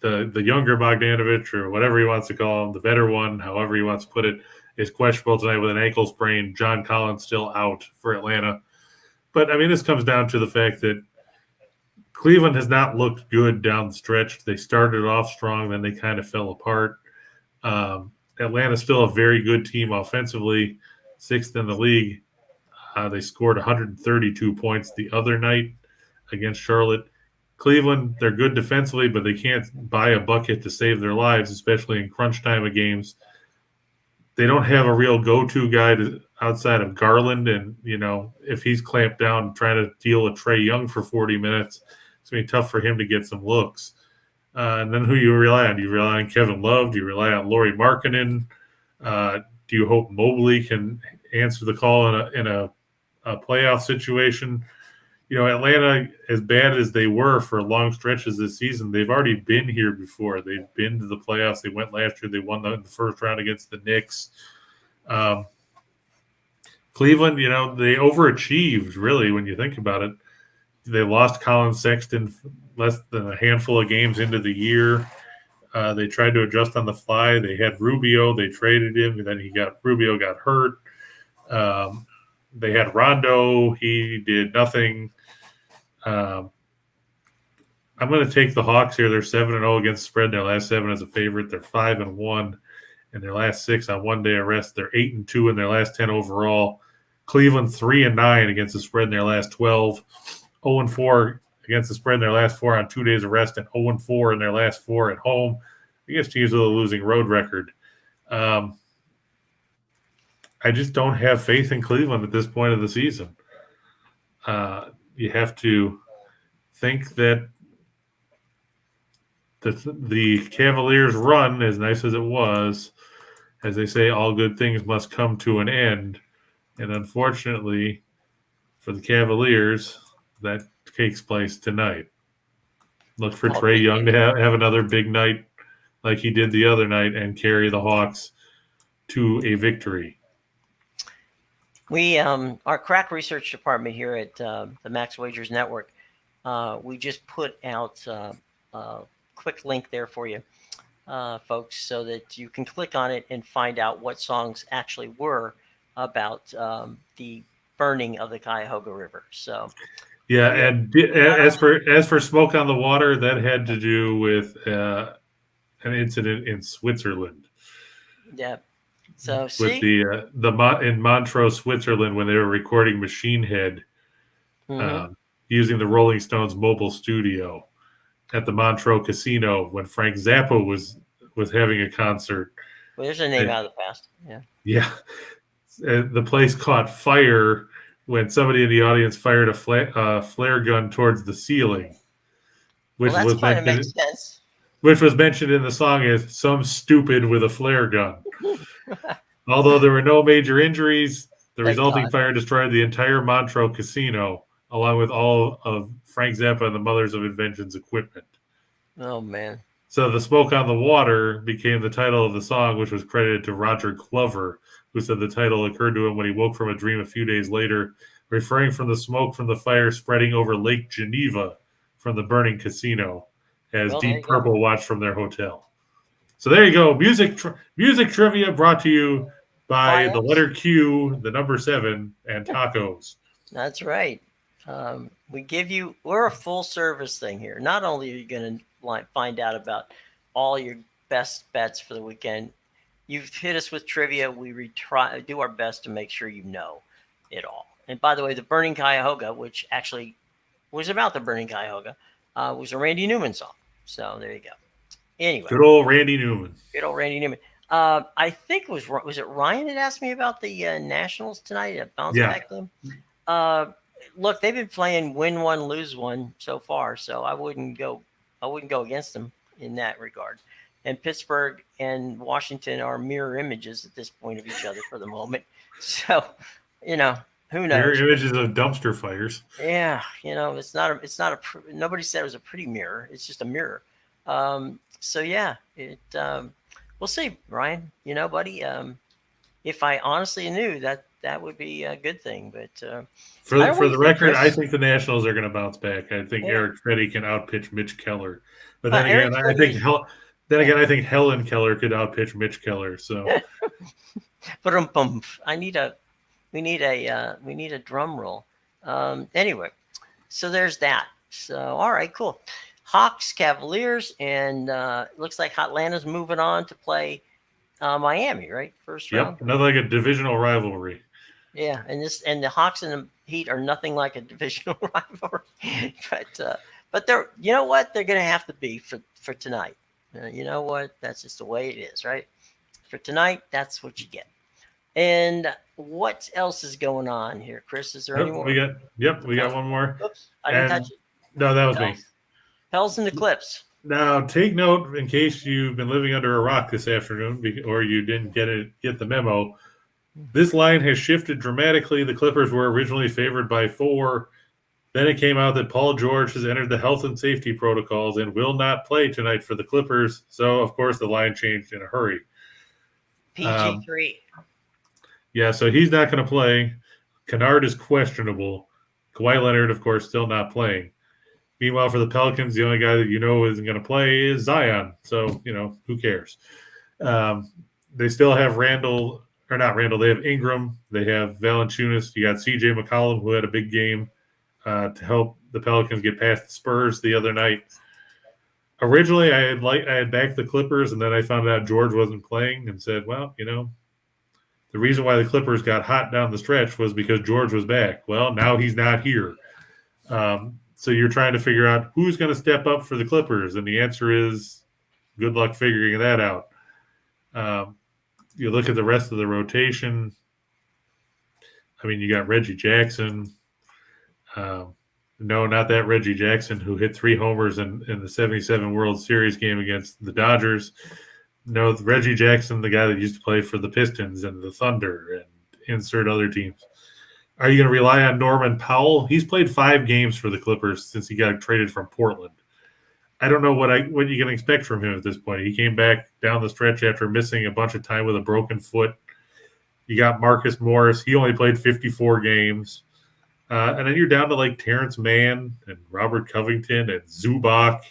S2: the younger Bogdanovich or whatever he wants to call him, the better one, however he wants to put it, is questionable tonight with an ankle sprain. John Collins still out for Atlanta. But, I mean, this comes down to the fact that Cleveland has not looked good down the stretch. They started off strong, then they kind of fell apart. Atlanta's still a very good team offensively, 6th in the league. They scored 132 points the other night against Charlotte. Cleveland, they're good defensively, but they can't buy a bucket to save their lives, especially in crunch time of games. They don't have a real go-to guy outside of Garland, and if he's clamped down trying to deal with Trae Young for 40 minutes, it's going to be tough for him to get some looks. And then who you rely on? Do you rely on Kevin Love? Do you rely on Lauri Markkanen? Do you hope Mobley can answer the call in a playoff situation? Atlanta, as bad as they were for long stretches this season, they've already been here before. They've been to the playoffs. They went last year. They won the first round against the Knicks. Cleveland, they overachieved, really, when you think about it. They lost Colin Sexton less than a handful of games into the year. They tried to adjust on the fly. They had Rubio. They traded him, and then Rubio got hurt. They had Rondo. He did nothing. I'm going to take the Hawks here. They're 7-0 against the spread in their last 7 as a favorite. They're 5-1 in their last 6 on 1 day of rest. They're 8-2 in their last 10 overall. Cleveland 3-9 against the spread in their last 12. 0-4 against the spread in their last 4 on 2 days of rest, and 0-4 in their last 4 at home against teams with a losing road record. I just don't have faith in Cleveland at this point of the season. You have to think that the Cavaliers' run, as nice as it was, as they say, all good things must come to an end. And unfortunately for the Cavaliers, that takes place tonight. Look for Trae Young to have another big night like he did the other night and carry the Hawks to a victory.
S1: We, our crack research department here at the Max Wagers Network, we just put out a quick link there for you, folks, so that you can click on it and find out what songs actually were about the burning of the Cuyahoga River. So,
S2: yeah, and as for Smoke on the Water, that had to do with an incident in Switzerland.
S1: Yeah. So
S2: with in Montreux, Switzerland, when they were recording Machine Head, using the Rolling Stones mobile studio at the Montreux Casino when Frank Zappa was having a concert.
S1: Well, there's a name out of the past. Yeah.
S2: Yeah. The place caught fire when somebody in the audience fired a flare gun towards the ceiling, which was mentioned in the song as "some stupid with a flare gun." Although there were no major injuries, the resulting fire destroyed the entire Montreux Casino, along with all of Frank Zappa and the Mothers of Invention's equipment.
S1: Oh, man.
S2: So the Smoke on the Water became the title of the song, which was credited to Roger Glover, who said the title occurred to him when he woke from a dream a few days later, referring from the smoke from the fire spreading over Lake Geneva from the burning casino, as Deep Purple watched from their hotel. So there you go. Music trivia brought to you by the letter Q, the number 7, and tacos.
S1: That's right. We're a full service thing here. Not only are you going to find out about all your best bets for the weekend, you've hit us with trivia. We do our best to make sure you know it all. And by the way, the Burning Cuyahoga, which actually was about the Burning Cuyahoga, was a Randy Newman song. So there you go. Anyway,
S2: good old Randy Newman.
S1: I think was it Ryan that asked me about the Nationals tonight at bounce back game? Look, they've been playing win one, lose one so far, so I wouldn't go against them in that regard. And Pittsburgh and Washington are mirror images at this point of each other for the moment. So, who knows?
S2: Mirror images of dumpster fires.
S1: Yeah, nobody said it was a pretty mirror. It's just a mirror. So yeah, we'll see, Ryan. Buddy, if I honestly knew that would be a good thing. But
S2: for the record, I think the Nationals are going to bounce back. I think Eric Freddy can outpitch Mitch Keller. But then again, I think Helen Keller could outpitch Mitch Keller. So,
S1: we need a drum roll. Anyway, so there's that. So all right, cool. Hawks, Cavaliers, and looks like Atlanta's moving on to play Miami, right? First round.
S2: Yep, another like a divisional rivalry.
S1: Yeah, and the Hawks and the Heat are nothing like a divisional rivalry, but they're you know what they're going to have to be for tonight. You know what? That's just the way it is, right? For tonight, that's what you get. And what else is going on here, Chris? Is there any more?
S2: We got one more.
S1: Oops, I didn't
S2: And
S1: touch it.
S2: no, that was me.
S1: Pels and the Clips.
S2: Now, take note in case you've been living under a rock this afternoon or you didn't get the memo. This line has shifted dramatically. The Clippers were originally favored by 4. Then it came out that Paul George has entered the health and safety protocols and will not play tonight for the Clippers. So, of course, the line changed in a hurry.
S1: PG3.
S2: Yeah, so he's not going to play. Kennard is questionable. Kawhi Leonard, of course, still not playing. Meanwhile, for the Pelicans, the only guy that you know isn't going to play is Zion. So, who cares? They still have Randall, or not Randall, they have Ingram. They have Valanciunas. You got CJ McCollum, who had a big game to help the Pelicans get past the Spurs the other night. Originally, I had backed the Clippers, and then I found out George wasn't playing and said, well, the reason why the Clippers got hot down the stretch was because George was back. Well, now he's not here. So you're trying to figure out who's going to step up for the Clippers, and the answer is good luck figuring that out. You look at the rest of the rotation. I mean, you got Reggie Jackson. No, not that Reggie Jackson who hit 3 homers in the 77 World Series game against the Dodgers. No, Reggie Jackson, the guy that used to play for the Pistons and the Thunder and insert other teams. Are you going to rely on Norman Powell? He's played 5 games for the Clippers since he got traded from Portland. I don't know what you can expect from him at this point. He came back down the stretch after missing a bunch of time with a broken foot. You got Marcus Morris. He only played 54 games. And then you're down to like Terrence Mann and Robert Covington and Zubac.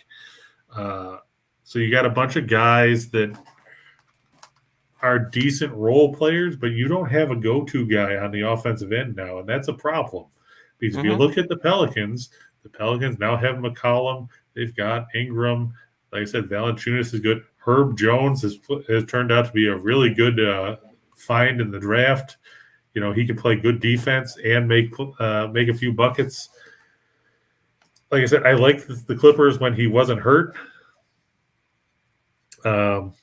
S2: So you got a bunch of guys that are decent role players, but you don't have a go-to guy on the offensive end now, and that's a problem. Because if you look at the Pelicans now have McCollum. They've got Ingram. Like I said, Valanciunas is good. Herb Jones has turned out to be a really good find in the draft. He can play good defense and make a few buckets. Like I said, I liked the Clippers when he wasn't hurt. But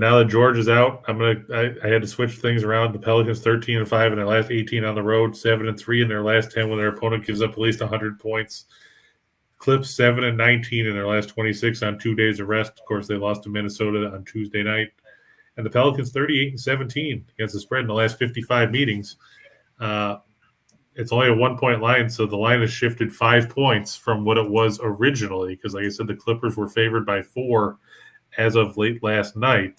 S2: now that George is out, I had to switch things around. The Pelicans 13-5 in their last 18 on the road, 7-3 in their last 10 when their opponent gives up at least 100 points. Clips 7-19 in their last 26 on 2 days of rest. Of course, they lost to Minnesota on Tuesday night. And the Pelicans 38-17 against the spread in the last 55 meetings. It's only a 1-point line, so the line has shifted 5 points from what it was originally. Because, like I said, the Clippers were favored by 4 as of late last night.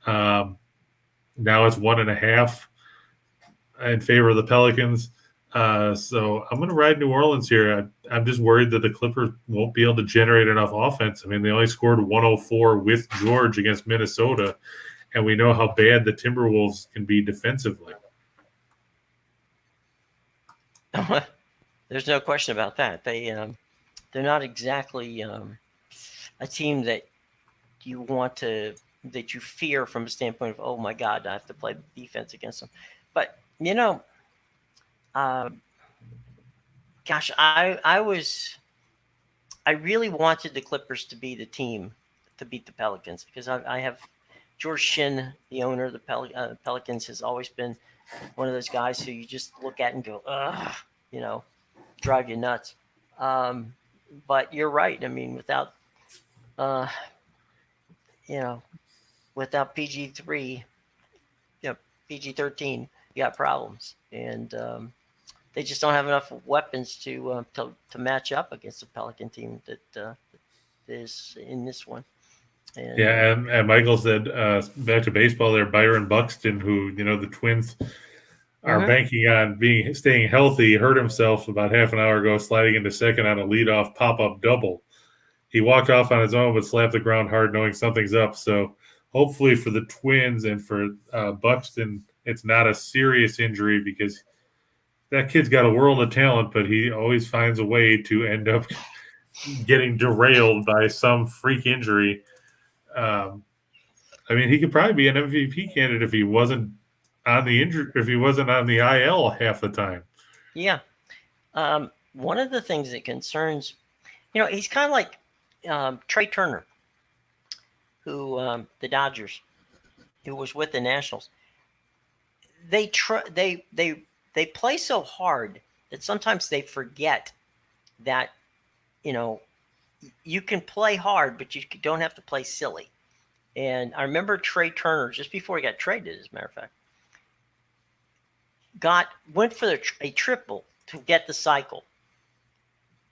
S2: Now it's 1.5 in favor of the Pelicans. So I'm going to ride New Orleans here. I'm just worried that the Clippers won't be able to generate enough offense. I mean, they only scored 104 with George against Minnesota, and we know how bad the Timberwolves can be defensively.
S1: There's no question about that. They're not exactly a team that you fear from a standpoint of, oh my God, I have to play defense against them. But gosh, I really wanted the Clippers to be the team to beat the Pelicans because I have George Shinn, the owner of the Pelicans, has always been one of those guys who you just look at and go, ugh, drive you nuts. But you're right. I mean, without PG3, PG13, you got problems, and they just don't have enough weapons to match up against the Pelican team that is in this one. And,
S2: and Michael said back to baseball there, Byron Buxton, who the Twins are banking on staying healthy, hurt himself about half an hour ago, sliding into second on a leadoff pop-up double. He walked off on his own, but slapped the ground hard, knowing something's up. So hopefully for the Twins and for Buxton, it's not a serious injury because that kid's got a world of talent, but he always finds a way to end up getting derailed by some freak injury. I mean, he could probably be an MVP candidate if he wasn't on the IL half the time.
S1: Yeah. One of the things that concerns, he's kind of like Trey Turner, who the Dodgers, who was with the Nationals. They play so hard that sometimes they forget that you can play hard, but you don't have to play silly. And I remember Trey Turner, just before he got traded, as a matter of fact, went for a triple to get the cycle.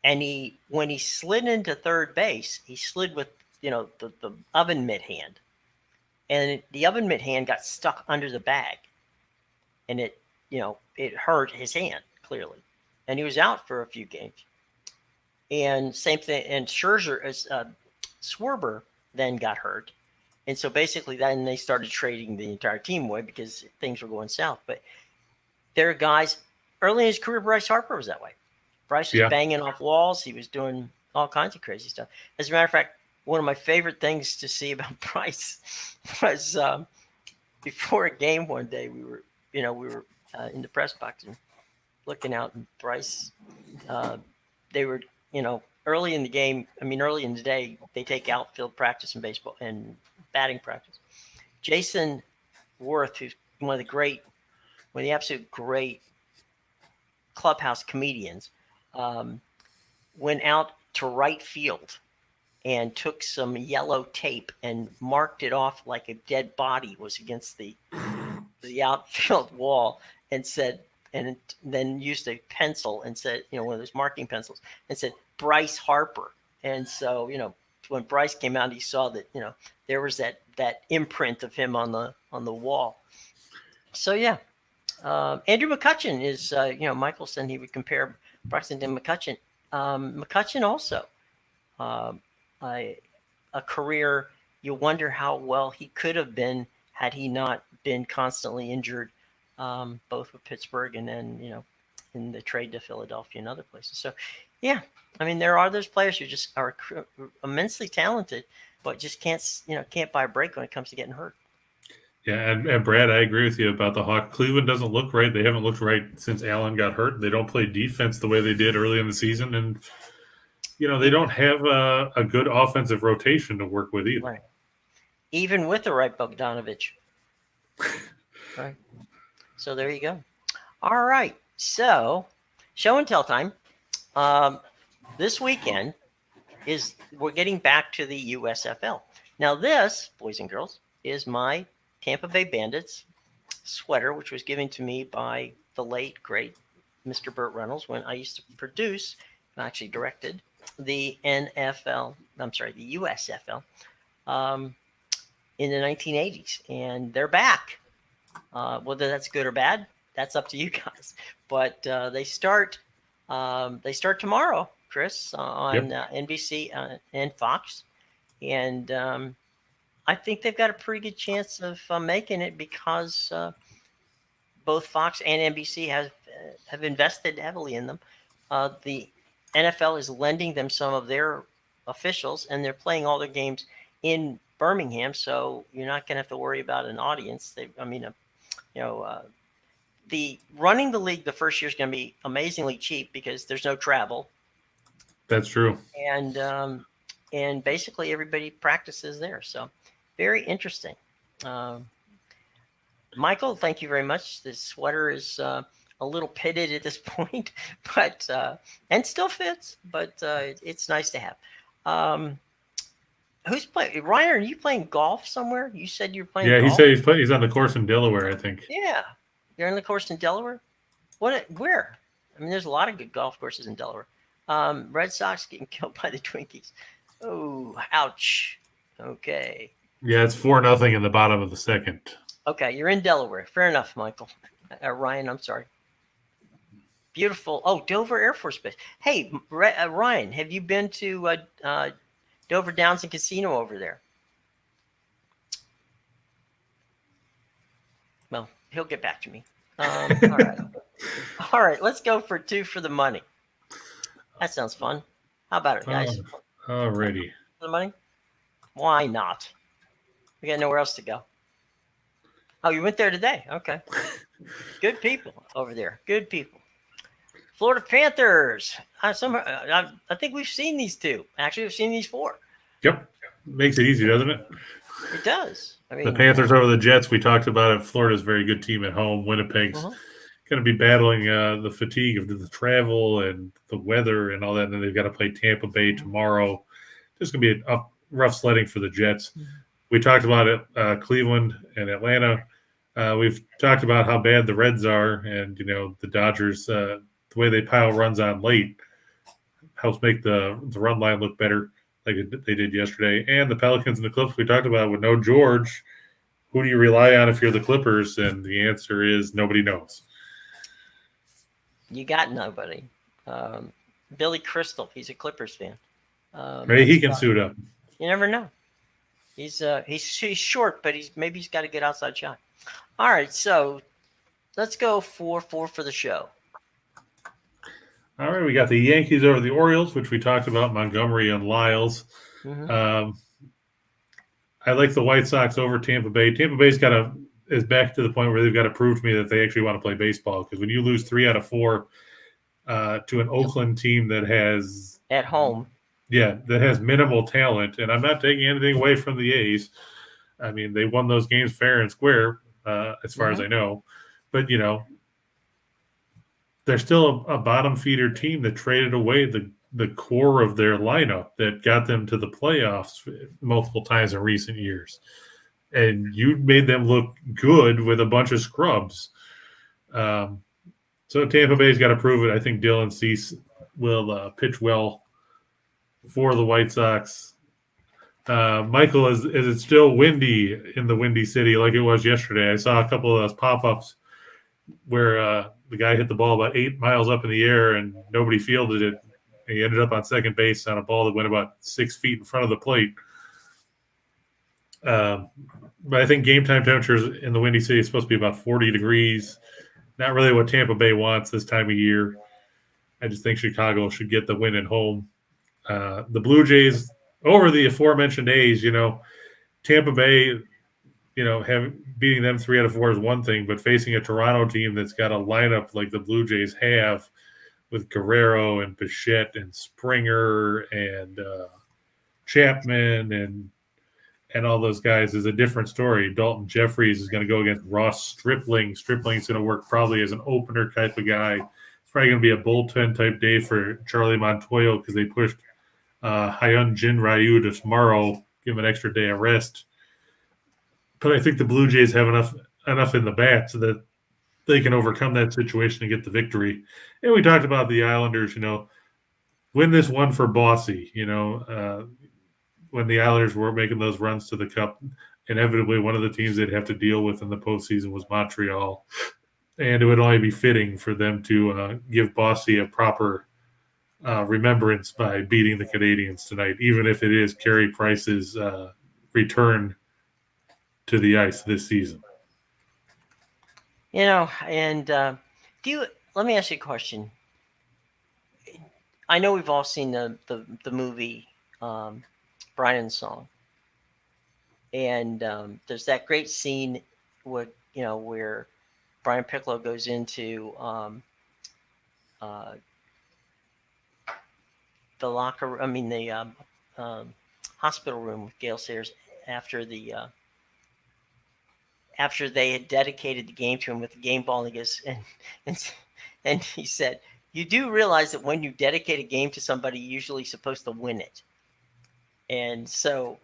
S1: And when he slid into third base, he slid with the oven mitt hand, and the oven mitt hand got stuck under the bag, and it hurt his hand clearly, and he was out for a few games. And same thing, and Schwarber then got hurt, and so basically then they started trading the entire team away because things were going south. But there are guys early in his career. Bryce Harper was that way. Bryce was banging off walls. He was doing all kinds of crazy stuff. As a matter of fact, one of my favorite things to see about Bryce was before a game one day, we were in the press box and looking out, and Bryce, they were, early in the game. I mean, early in the day, they take outfield practice in baseball and batting practice. Jason Worth, who's one of the absolute great clubhouse comedians, went out to right field and took some yellow tape and marked it off like a dead body was against the outfield wall, and said, and then used a pencil and said, one of those marking pencils, and said Bryce Harper. And so, when Bryce came out, he saw that, there was that imprint of him on the wall. So yeah. Andrew McCutchen is, Michael said he would compare Bryson to McCutchen. McCutchen also, a career, you wonder how well he could have been had he not been constantly injured, both with Pittsburgh and then, in the trade to Philadelphia and other places. So, yeah, I mean, there are those players who just are immensely talented, but just can't buy a break when it comes to getting hurt.
S2: Yeah, and Brad, I agree with you about the Hawks. Cleveland doesn't look right. They haven't looked right since Allen got hurt. They don't play defense the way they did early in the season, and they don't have a good offensive rotation to work with either.
S1: Right. Even with the right Bogdanovich. Right. So there you go. All right. So show and tell time. This weekend we're getting back to the USFL. Now this, boys and girls, is my Tampa Bay Bandits sweater, which was given to me by the late, great Mr. Burt Reynolds when I used to produce, and actually directed, the USFL in the 1980s. And they're back. Whether that's good or bad, that's up to you guys. But they start tomorrow, Chris, on NBC and Fox. And I think they've got a pretty good chance of making it because both Fox and NBC have invested heavily in them. The NFL is lending them some of their officials, and they're playing all their games in Birmingham, so you're not going to have to worry about an audience. The running the league the first year is going to be amazingly cheap because there's no travel.
S2: That's true.
S1: And basically everybody practices there, so very interesting. Michael, thank you very much. This sweater is a little pitted at this point, but and still fits, but it's nice to have. Who's playing? Ryan, are you playing golf somewhere? You said you're playing golf?
S2: Yeah, he said he's on the course in Delaware, I think.
S1: Yeah. You're on the course in Delaware? Where? I mean, there's a lot of good golf courses in Delaware. Red Sox getting killed by the Twinkies. Oh, ouch. Okay.
S2: Yeah, it's 4-0 in the bottom of the second.
S1: Okay, you're in Delaware. Fair enough, Michael. Ryan, I'm sorry. Beautiful. Oh, Dover Air Force Base. Hey, Ryan, have you been to Dover Downs and Casino over there? Well, he'll get back to me. All right. All right, let's go for 2 for the money. That sounds fun. How about it, guys?
S2: Alrighty.
S1: For the money? Why not? We got nowhere else to go. Oh, you went there today? Okay. Good people over there. Good people. Florida Panthers. I think we've seen these two. Actually, we've seen these four.
S2: Yep. Makes it easy, doesn't it?
S1: It does. I mean,
S2: the Panthers over the Jets, we talked about it. Florida's a very good team at home. Winnipeg's going to be battling the fatigue of the travel and the weather and all that. And then they've got to play Tampa Bay tomorrow. Just going to be a rough sledding for the Jets. We talked about it, Cleveland and Atlanta. We've talked about how bad the Reds are, and the Dodgers. The way they pile runs on late helps make the run line look better, like they did yesterday. And the Pelicans and the Clippers we talked about with no George. Who do you rely on if you're the Clippers? And the answer is nobody knows.
S1: You got nobody. Billy Crystal, he's a Clippers fan.
S2: Maybe he can suit up.
S1: You never know. He's short, but he's got a good outside shot. All right, so let's go 4-4 for the show.
S2: All right, we got the Yankees over the Orioles, which we talked about, Montgomery and Lyles. I like the White Sox over Tampa Bay. Tampa Bay's is back to the point where they've got to prove to me that they actually want to play baseball, because when you lose 3 out of 4 to an Oakland team that has
S1: at home,
S2: that has minimal talent, and I'm not taking anything away from the A's. I mean, they won those games fair and square, as far as I know, but they're still a bottom feeder team that traded away the core of their lineup that got them to the playoffs multiple times in recent years. And you made them look good with a bunch of scrubs. So Tampa Bay's got to prove it. I think Dylan Cease will pitch well for the White Sox. Michael, is it still windy in the Windy City like it was yesterday? I saw a couple of those pop-ups where the guy hit the ball about 8 miles up in the air and nobody fielded it. He ended up on second base on a ball that went about 6 feet in front of the plate. But I think game time temperatures in the Windy City is supposed to be about 40 degrees. Not really what Tampa Bay wants this time of year. I just think Chicago should get the win at home. The Blue Jays over the aforementioned A's, Tampa Bay, beating them 3 out of 4 is one thing, but facing a Toronto team that's got a lineup like the Blue Jays have with Guerrero and Bichette and Springer and Chapman and all those guys is a different story. Dalton Jeffries is going to go against Ross Stripling. Stripling's going to work probably as an opener type of guy. It's probably going to be a bullpen type day for Charlie Montoyo because they pushed Hyun Jin Ryu to tomorrow, give him an extra day of rest. But I think the Blue Jays have enough in the bat so that they can overcome that situation and get the victory. And we talked about the Islanders, win this one for Bossy, when the Islanders were making those runs to the Cup, inevitably one of the teams they'd have to deal with in the postseason was Montreal. And it would only be fitting for them to give Bossy a proper remembrance by beating the Canadiens tonight, even if it is Carey Price's return to the ice this season.
S1: And let me ask you a question. I know we've all seen the movie Brian's Song, and there's that great scene where Brian Piccolo goes into the locker. I mean the hospital room with Gale Sayers after they had dedicated the game to him with the game ball, and he goes and he said, "You do realize that when you dedicate a game to somebody, you're usually supposed to win it." And so,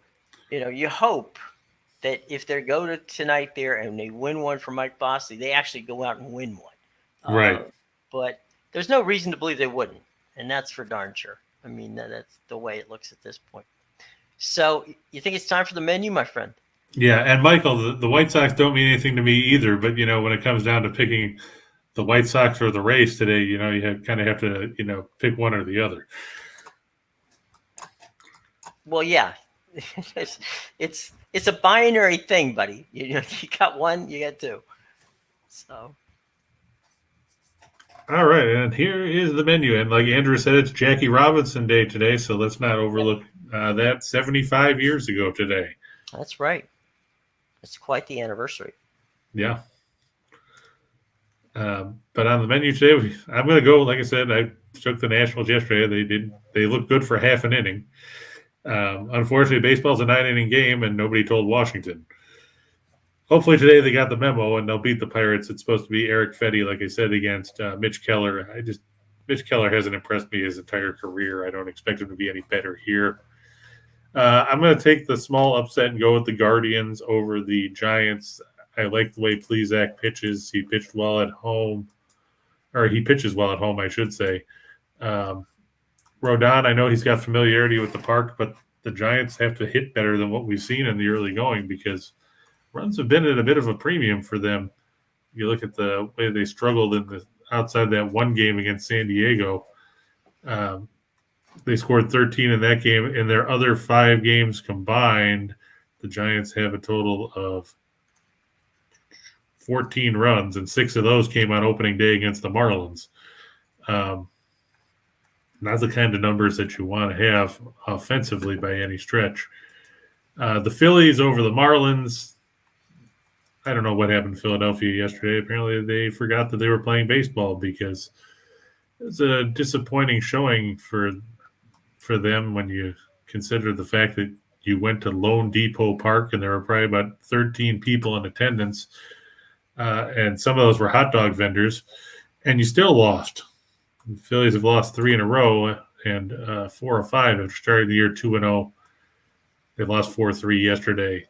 S1: you hope that if they go to tonight there and they win one for Mike Bossy, they actually go out and win one.
S2: Right.
S1: But there's no reason to believe they wouldn't. And that's for darn sure. I mean, that's the way it looks at this point. So you think it's time for the menu, my friend?
S2: Yeah. And Michael, the White Sox don't mean anything to me either. But, when it comes down to picking the White Sox or the Rays today, you kind of have to, pick one or the other.
S1: Well, yeah, it's a binary thing, buddy. You got one, you got two. So,
S2: all right, and here is the menu. And like Andrew said, it's Jackie Robinson Day today, so let's not overlook that. 75 years ago today.
S1: That's right. It's quite the anniversary.
S2: Yeah. But on the menu today, I'm going to go. Like I said, I took the Nationals yesterday. They looked good for half an inning. Unfortunately, baseball's a 9-inning game, and nobody told Washington. Hopefully today they got the memo and they'll beat the Pirates. It's supposed to be Eric Fetty, like I said, against Mitch Keller. Mitch Keller hasn't impressed me his entire career. I don't expect him to be any better here. I'm going to take the small upset and go with the Guardians over the Giants. I like the way Plesac pitches. He pitched well at home, or he pitches well at home, I should say. Rodon, I know he's got familiarity with the park, but the Giants have to hit better than what we've seen in the early going because runs have been at a bit of a premium for them. You look at the way they struggled outside that one game against San Diego. They scored 13 in that game. In their other 5 games combined, the Giants have a total of 14 runs, and 6 of those came on opening day against the Marlins. Not the kind of numbers that you want to have offensively by any stretch. The Phillies over the Marlins. I don't know what happened in Philadelphia yesterday. Apparently they forgot that they were playing baseball because it was a disappointing showing for them when you consider the fact that you went to Lone Depot Park and there were probably about 13 people in attendance, and some of those were hot dog vendors, and you still lost. The Phillies have lost 3 in a row and 4 or 5 after starting the year 2-0. They lost 4-3 yesterday.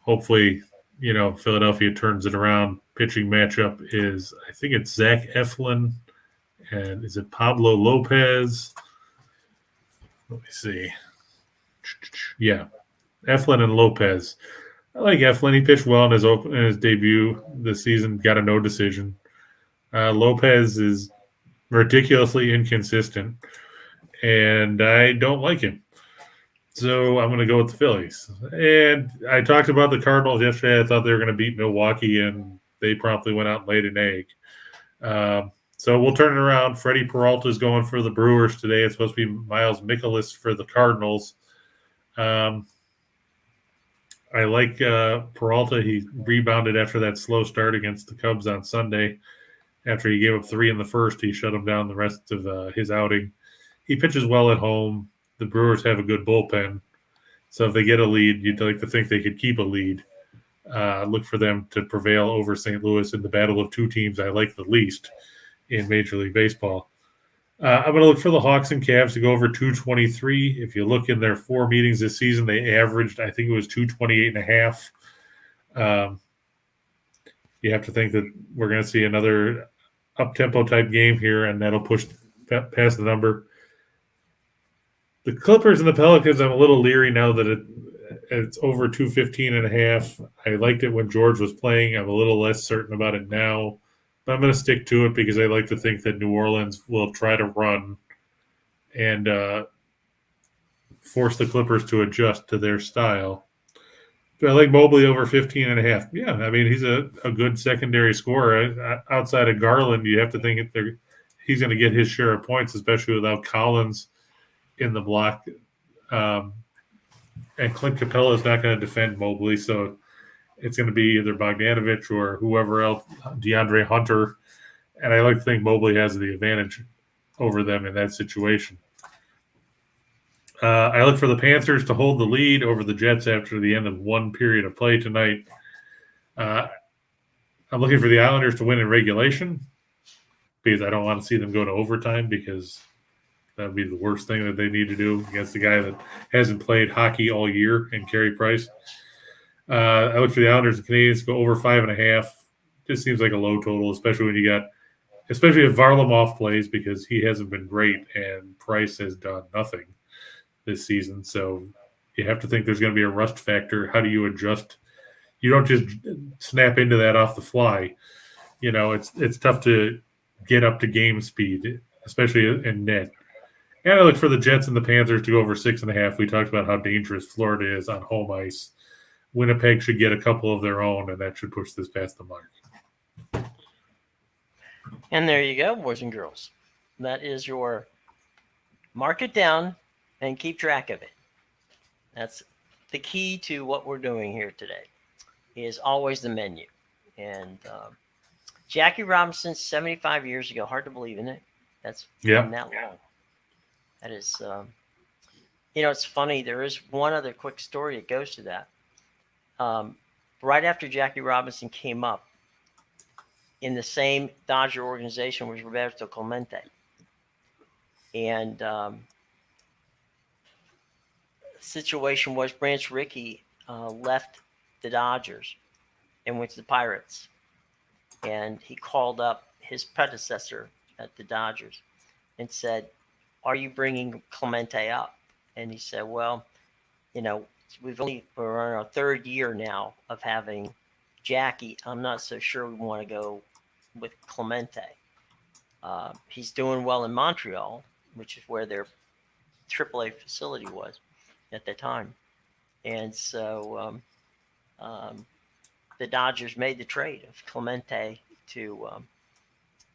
S2: Hopefully, Philadelphia turns it around. Pitching matchup is, I think it's Zach Eflin, and is it Pablo Lopez? Let me see. Yeah, Eflin and Lopez. I like Eflin. He pitched well in his debut this season. Got a no decision. Lopez is ridiculously inconsistent, and I don't like him. So I'm going to go with the Phillies. And I talked about the Cardinals yesterday. I thought they were going to beat Milwaukee, and they promptly went out and laid an egg. So we'll turn it around. Freddie Peralta is going for the Brewers today. It's supposed to be Miles Mikolas for the Cardinals. I like Peralta. He rebounded after that slow start against the Cubs on Sunday. After he gave up 3 in the first, he shut him down the rest of his outing. He pitches well at home. The Brewers have a good bullpen. So if they get a lead, you'd like to think they could keep a lead. Look for them to prevail over St. Louis in the battle of 2 teams I like the least in Major League Baseball. I'm going to look for the Hawks and Cavs to go over 223. If you look in their 4 meetings this season, they averaged, I think it was 228.5. You have to think that we're going to see another up-tempo type game here, and that'll push past the number. The Clippers and the Pelicans, I'm a little leery now that it's over 215.5. I liked it when George was playing. I'm a little less certain about it now. But I'm going to stick to it because I like to think that New Orleans will try to run and force the Clippers to adjust to their style. Do I like Mobley over 15.5? Yeah, I mean, he's a good secondary scorer. Outside of Garland, you have to think he's going to get his share of points, especially without Collins in the block. And Clint Capella is not going to defend Mobley, so it's going to be either Bogdanovich or whoever else, DeAndre Hunter. And I like to think Mobley has the advantage over them in that situation. I look for the Panthers to hold the lead over the Jets after the end of 1 period of play tonight. I'm looking for the Islanders to win in regulation because I don't want to see them go to overtime because that would be the worst thing that they need to do against the guy that hasn't played hockey all year in Carey Price. I look for the Islanders and Canadiens to go over 5.5. Just seems like a low total, especially if Varlamov plays because he hasn't been great and Price has done nothing this season. So you have to think there's going to be a rust factor. How do you adjust? You don't just snap into that off the fly. It's tough to get up to game speed, especially in net. And I look for the Jets and the Panthers to go over 6.5. We talked about how dangerous Florida is on home ice. Winnipeg should get a couple of their own, and that should push this past the mark.
S1: And there you go, boys and girls. That is your mark it down and keep track of it. That's the key to what we're doing here today. is always the menu. And Jackie Robinson, 75 years ago. Hard to believe, isn't it? That's been that long. That is, it's funny. There is one other quick story that goes to that. Right after Jackie Robinson came up, in the same Dodger organization was Roberto Clemente. And the situation was Branch Rickey left the Dodgers and went to the Pirates. And he called up his predecessor at the Dodgers and said, "Are you bringing Clemente up?" And he said, "Well, we're on our third year now of having Jackie. I'm not so sure we want to go with Clemente. He's doing well in Montreal, which is where their AAA facility was at the time." And so the Dodgers made the trade of Clemente to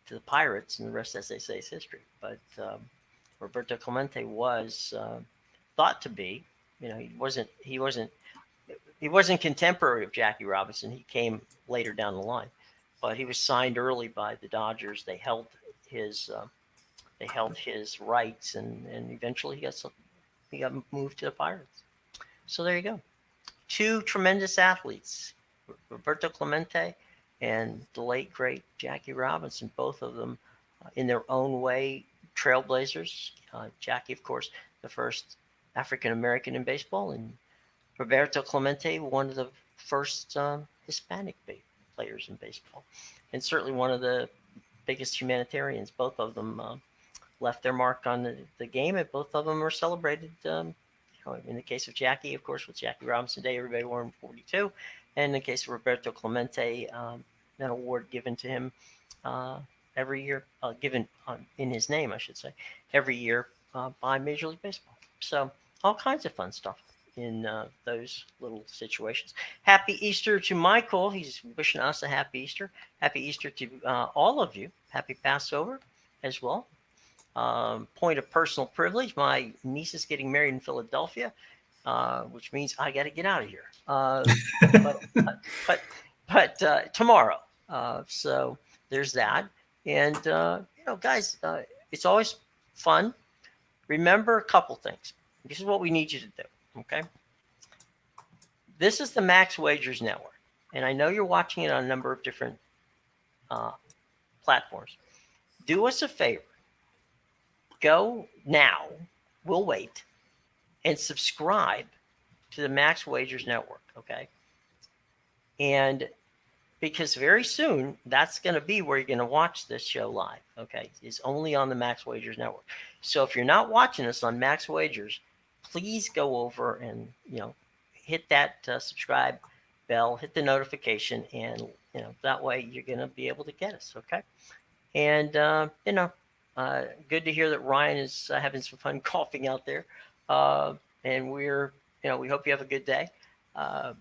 S1: the Pirates, and the rest, as they say, is history. But Roberto Clemente was thought to be, he wasn't contemporary of Jackie Robinson. He came later down the line, but he was signed early by the Dodgers. They held his rights, and eventually he got moved to the Pirates. So there you go. Two tremendous athletes, Roberto Clemente and the late, great Jackie Robinson, both of them in their own way, trailblazers. Jackie, of course, the first African-American in baseball, and Roberto Clemente, one of the first Hispanic players in baseball, and certainly one of the biggest humanitarians. Both of them left their mark on the game, and both of them are celebrated. In the case of Jackie, of course, with Jackie Robinson Day, everybody wore him 42. And in the case of Roberto Clemente, an award given to him every year, given in his name, I should say, every year by Major League Baseball. So all kinds of fun stuff in those little situations. Happy Easter to Michael. He's wishing us a happy Easter. Happy Easter to all of you. Happy Passover as well. Point of personal privilege, my niece is getting married in Philadelphia, which means I got to get out of here. But tomorrow. So there's that. And, guys, it's always fun. Remember a couple things. This is what we need you to do, okay? This is the Max Wagers Network. And I know you're watching it on a number of different platforms. Do us a favor. Go now, we'll wait, and subscribe to the Max Wagers Network, okay? And because very soon, that's going to be where you're going to watch this show live, okay? It's only on the Max Wagers Network. So if you're not watching us on Max Wagers, please go over and, hit that subscribe bell, hit the notification, and, that way you're going to be able to get us, okay? And, good to hear that Ryan is having some fun golfing out there. And we hope you have a good day. A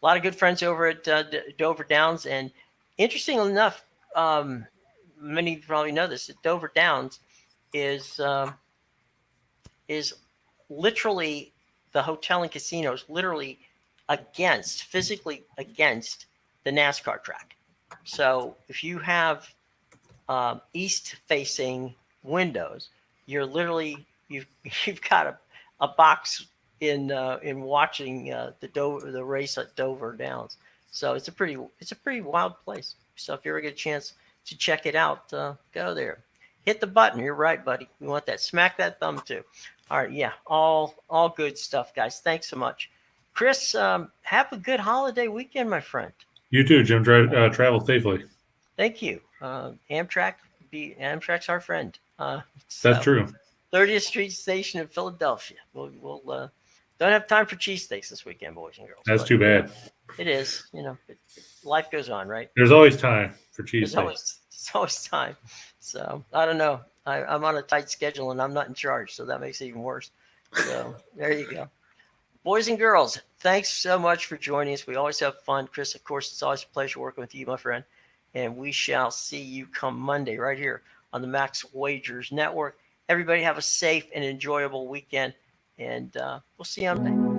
S1: lot of good friends over at Dover Downs. And interestingly enough, many of you probably know this, that Dover Downs is literally, the hotel and casino is literally physically against the NASCAR track. So if you have east-facing windows, you're literally you've got a box in watching the race at Dover Downs. So it's a pretty wild place. So if you ever get a chance to check it out, go there. Hit the button. You're right, buddy. We want that. Smack that thumb too. All right, yeah, all good stuff, guys. Thanks so much, Chris. Have a good holiday weekend, my friend.
S2: You too, Jim. Travel safely.
S1: Thank you. Amtrak's our friend.
S2: That's true.
S1: 30th Street Station in Philadelphia. We'll don't have time for cheesesteaks this weekend, boys and girls.
S2: That's too bad.
S1: It is, life goes on, right?
S2: There's always time for cheesesteaks.
S1: There's always time. So I don't know. I'm on a tight schedule and I'm not in charge, so that makes it even worse. So there you go. Boys and girls, thanks so much for joining us. We always have fun. Chris, of course, it's always a pleasure working with you, my friend. And we shall see you come Monday right here on the Max Wagers Network. Everybody have a safe and enjoyable weekend, and we'll see you on Monday.